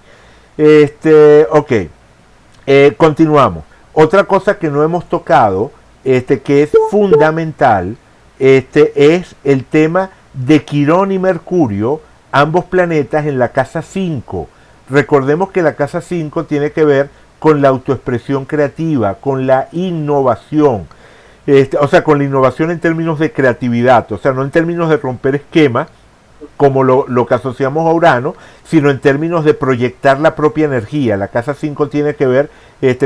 Ok, continuamos. Otra cosa que no hemos tocado, que es fundamental, es el tema de Quirón y Mercurio, ambos planetas en la casa 5. Recordemos que la casa 5 tiene que ver con la autoexpresión creativa, con la innovación. O sea, con la innovación en términos de creatividad, o sea, no en términos de romper esquemas, como lo que asociamos a Urano, sino en términos de proyectar la propia energía. La casa 5 tiene que ver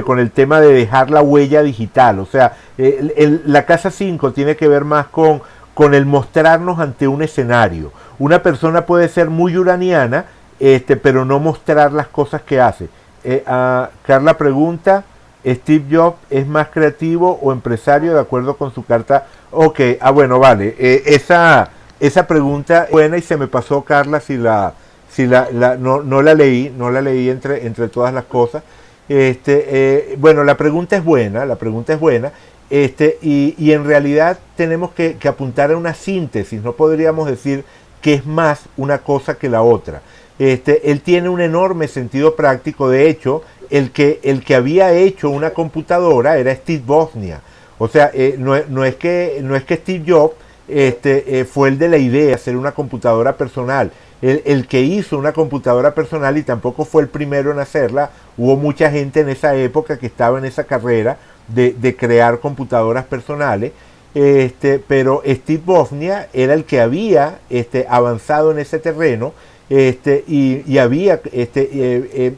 con el tema de dejar la huella digital, o sea, la casa 5 tiene que ver más con el mostrarnos ante un escenario. Una persona puede ser muy uraniana, pero no mostrar las cosas que hace. Carla pregunta, ¿Steve Jobs es más creativo o empresario de acuerdo con su carta? Ok, bueno, vale. Esa pregunta es buena y se me pasó, Carla, no la leí entre todas las cosas. Bueno, la pregunta es buena, y en realidad tenemos que apuntar a una síntesis. No podríamos decir que es más una cosa que la otra. Él tiene un enorme sentido práctico. De hecho, el que había hecho una computadora era Steve Wozniak. O sea, no es que Steve Jobs fue el de la idea de hacer una computadora personal. El que hizo una computadora personal, y tampoco fue el primero en hacerla. Hubo mucha gente en esa época que estaba en esa carrera de crear computadoras personales. pero Steve Wozniak era el que había avanzado en ese terreno, y había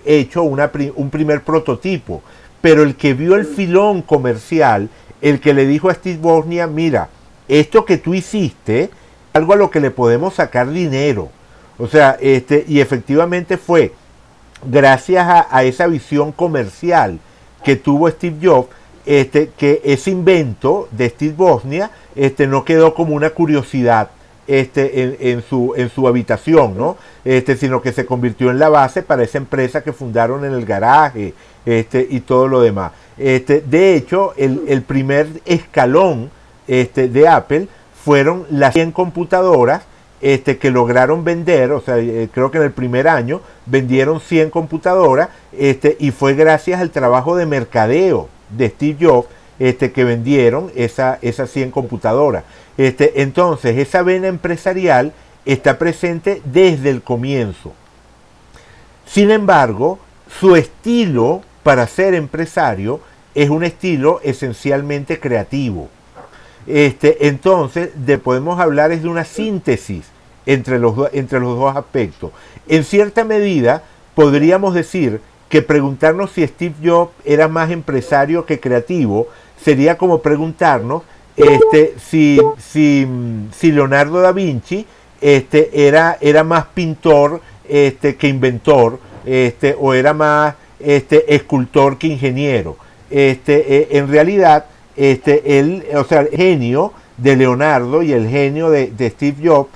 hecho un primer prototipo, pero el que vio el filón comercial, el que le dijo a Steve Wozniak, mira, esto que tú hiciste, algo a lo que le podemos sacar dinero. O sea, y efectivamente fue gracias a esa visión comercial que tuvo Steve Jobs, que ese invento de Steve Wozniak no quedó como una curiosidad en su habitación, ¿no? Sino que se convirtió en la base para esa empresa que fundaron en el garaje, y todo lo demás. De hecho, el primer escalón de Apple fueron las 100 computadoras que lograron vender, o sea, creo que en el primer año vendieron 100 computadoras, y fue gracias al trabajo de mercadeo de Steve Jobs que vendieron esas 100 computadoras. Entonces, esa vena empresarial está presente desde el comienzo. Sin embargo, su estilo para ser empresario es un estilo esencialmente creativo. Entonces, podemos hablar es de una síntesis entre los dos aspectos. En cierta medida, podríamos decir que preguntarnos si Steve Jobs era más empresario que creativo sería como preguntarnos si Leonardo da Vinci era más pintor que inventor, o era más escultor que ingeniero. En realidad, o sea, el genio de Leonardo y el genio de Steve Jobs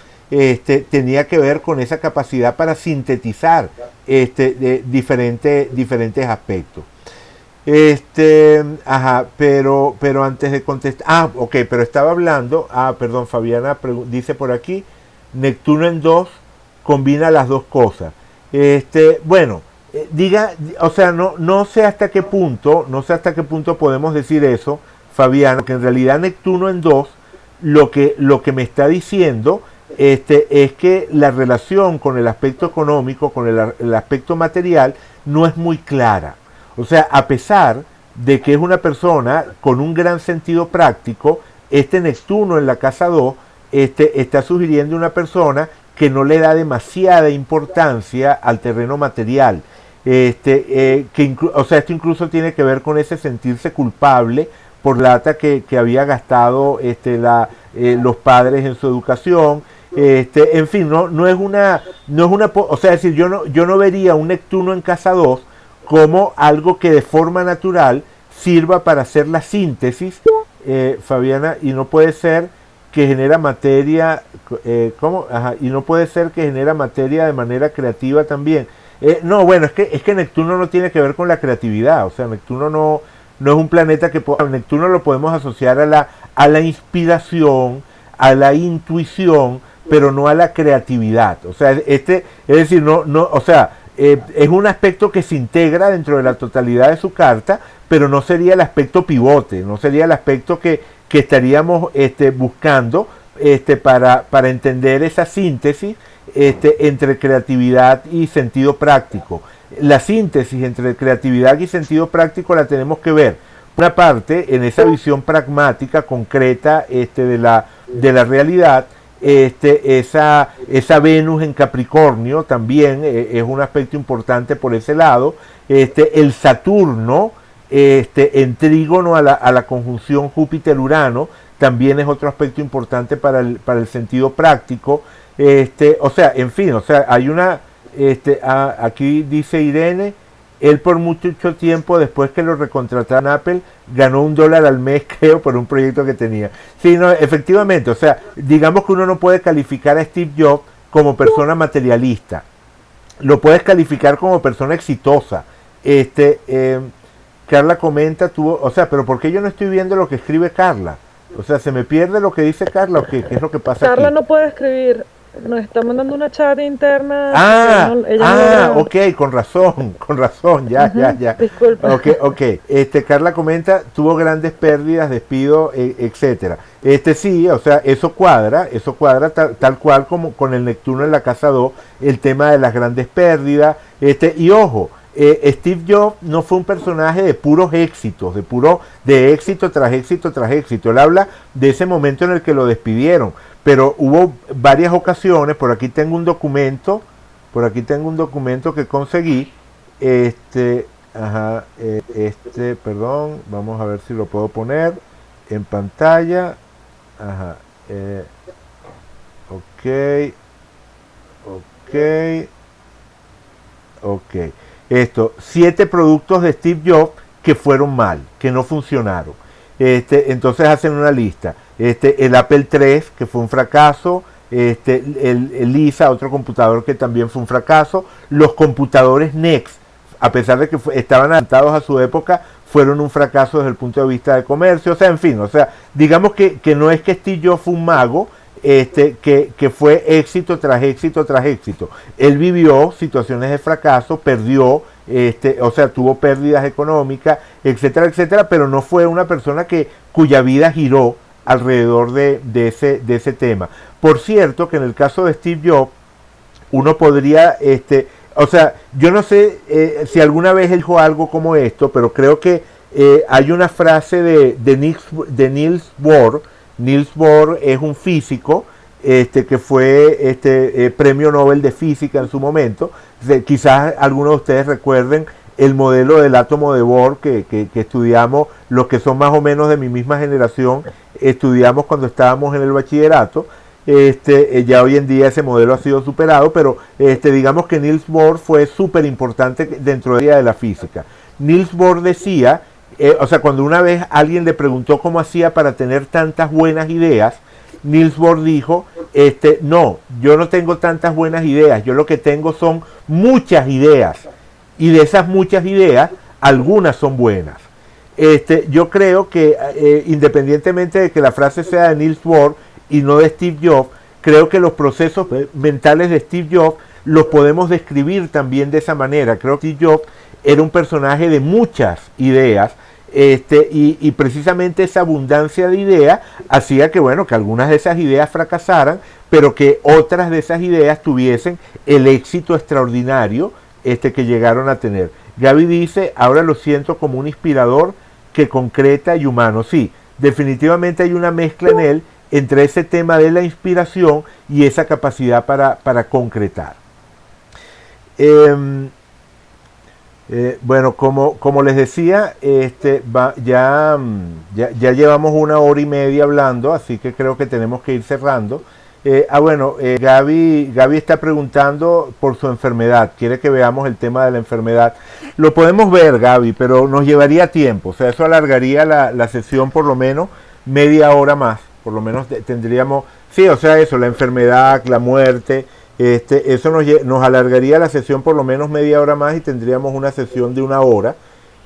tenía que ver con esa capacidad para sintetizar de diferentes aspectos. Pero antes de contestar, pero estaba hablando, perdón, Fabiana dice por aquí, Neptuno en 2 combina las dos cosas. Bueno, o sea, no sé hasta qué punto podemos decir eso, Fabiana, que en realidad Neptuno en 2 lo que me está diciendo es que la relación con el aspecto económico, con el aspecto material, no es muy clara. O sea, a pesar de que es una persona con un gran sentido práctico, Neptuno en la casa 2 está sugiriendo una persona que no le da demasiada importancia al terreno material. O sea, esto incluso tiene que ver con ese sentirse culpable por la plata que había gastado los padres en su educación. En fin, no es una, o sea, es decir, yo no vería un Neptuno en casa 2 como algo que de forma natural sirva para hacer la síntesis, Fabiana, y no puede ser que genera materia, ¿cómo? Ajá, y no puede ser que genera materia de manera creativa también. No, bueno, es que Neptuno no tiene que ver con la creatividad, o sea, Neptuno no es un planeta que Neptuno lo podemos asociar a la inspiración, a la intuición, pero no a la creatividad. O sea, es decir, o sea, es un aspecto que se integra dentro de la totalidad de su carta, pero no sería el aspecto pivote, no sería el aspecto que estaríamos buscando para entender esa síntesis entre creatividad y sentido práctico. La síntesis entre creatividad y sentido práctico la tenemos que ver, una parte, en esa visión pragmática, concreta de la realidad. Esa Venus en Capricornio también es un aspecto importante por ese lado. El Saturno en trígono a la conjunción Júpiter-Urano también es otro aspecto importante para el sentido práctico. O sea, en fin, o sea, hay una, aquí dice Irene, él por mucho tiempo después que lo recontrataron Apple ganó $1 al mes, creo, por un proyecto que tenía. Sí, no, efectivamente, o sea, digamos que uno no puede calificar a Steve Jobs como persona materialista, lo puedes calificar como persona exitosa. Carla comenta, o sea, pero ¿por qué yo no estoy viendo lo que escribe Carla? O sea, ¿se me pierde lo que dice Carla o qué? ¿Qué es lo que pasa Carla aquí? no puede escribir, nos está mandando una chat interna. Ok, con razón, ya. Disculpa. Ok. Carla comenta, tuvo grandes pérdidas, despido, etcétera. Sí, o sea, eso cuadra tal cual como con el Neptuno en la casa 2, el tema de las grandes pérdidas. Y ojo, Steve Jobs no fue un personaje de puros éxitos, de éxito tras éxito tras éxito. Él habla de ese momento en el que lo despidieron, pero hubo varias ocasiones. Por aquí tengo un documento que conseguí. Perdón, vamos a ver si lo puedo poner en pantalla. Ok. 7 productos de Steve Jobs que fueron mal, que no funcionaron. Entonces hacen una lista. El Apple III, que fue un fracaso. El Lisa, otro computador que también fue un fracaso. Los computadores NeXT, a pesar de que estaban adaptados a su época, fueron un fracaso desde el punto de vista de comercio. O sea, en fin, digamos que no es que Steve Jobs fue un mago, que fue éxito tras éxito tras éxito. Él vivió situaciones de fracaso, perdió, tuvo pérdidas económicas, etcétera, etcétera, pero no fue una persona cuya vida giró alrededor de ese tema. Por cierto, que en el caso de Steve Jobs, uno podría, yo no sé si alguna vez él dijo algo como esto, pero creo que hay una frase de Niels Bohr. Niels Bohr es un físico que fue premio Nobel de física en su momento. Quizás algunos de ustedes recuerden el modelo del átomo de Bohr que estudiamos, los que son más o menos de mi misma generación, estudiamos cuando estábamos en el bachillerato. Ya hoy en día ese modelo ha sido superado, pero digamos que Niels Bohr fue súper importante dentro de la física. Niels Bohr decía, cuando una vez alguien le preguntó cómo hacía para tener tantas buenas ideas, Niels Bohr dijo, no, yo no tengo tantas buenas ideas, yo lo que tengo son muchas ideas, y de esas muchas ideas, algunas son buenas. Yo creo que independientemente de que la frase sea de Niels Bohr y no de Steve Jobs, creo que los procesos mentales de Steve Jobs los podemos describir también de esa manera. Creo que Steve Jobs era un personaje de muchas ideas, y precisamente esa abundancia de ideas hacía que algunas de esas ideas fracasaran, pero que otras de esas ideas tuviesen el éxito extraordinario que llegaron a tener. Gaby dice, ahora lo siento como un inspirador que concreta y humano. Sí, definitivamente hay una mezcla en él entre ese tema de la inspiración y esa capacidad para concretar. Como les decía, ya llevamos 1 hora y media hablando, así que creo que tenemos que ir cerrando. Gaby está preguntando por su enfermedad, quiere que veamos el tema de la enfermedad. Lo podemos ver, Gaby, pero nos llevaría tiempo, eso alargaría la sesión por lo menos media hora más, por lo menos tendríamos, la enfermedad, la muerte. Eso nos alargaría la sesión por lo menos media hora más y tendríamos una sesión de 1 hora,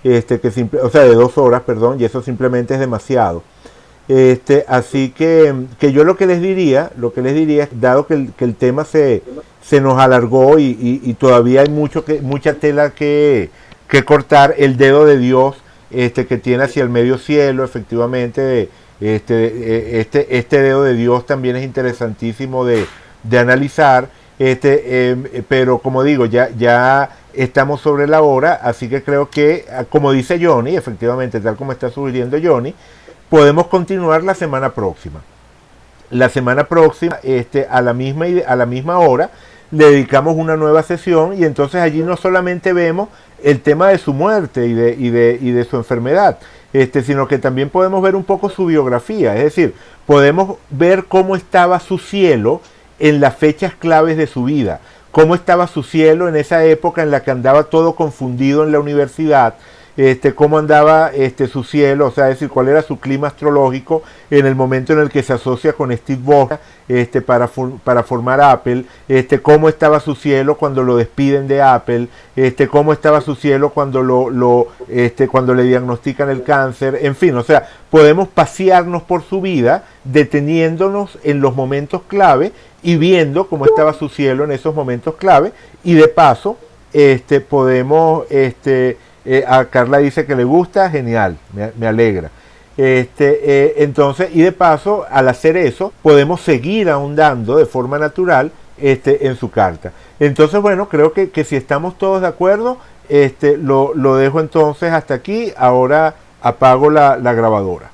de 2 horas, perdón, y eso simplemente es demasiado. Así que yo lo que les diría es, dado que el tema se nos alargó y todavía hay mucha tela que cortar, el dedo de Dios que tiene hacia el medio cielo, efectivamente, este dedo de Dios también es interesantísimo de analizar. Pero como digo, ya estamos sobre la hora, así que creo que, como dice Johnny, efectivamente, tal como está sugiriendo Johnny, podemos continuar la semana próxima. La semana próxima, a la misma hora, le dedicamos una nueva sesión y entonces allí no solamente vemos el tema de su muerte y de su enfermedad, sino que también podemos ver un poco su biografía, es decir, podemos ver cómo estaba su cielo en las fechas claves de su vida, cómo estaba su cielo en esa época en la que andaba todo confundido en la universidad, cómo andaba su cielo, es decir, cuál era su clima astrológico en el momento en el que se asocia con Steve Jobs para formar Apple, cómo estaba su cielo cuando lo despiden de Apple, cómo estaba su cielo cuando cuando le diagnostican el cáncer, en fin, podemos pasearnos por su vida deteniéndonos en los momentos clave y viendo cómo estaba su cielo en esos momentos clave, y de paso podemos a Carla dice que le gusta, genial, me alegra. Entonces, y de paso, al hacer eso, podemos seguir ahondando de forma natural en su carta. Entonces, creo que si estamos todos de acuerdo, lo dejo entonces hasta aquí. Ahora apago la grabadora.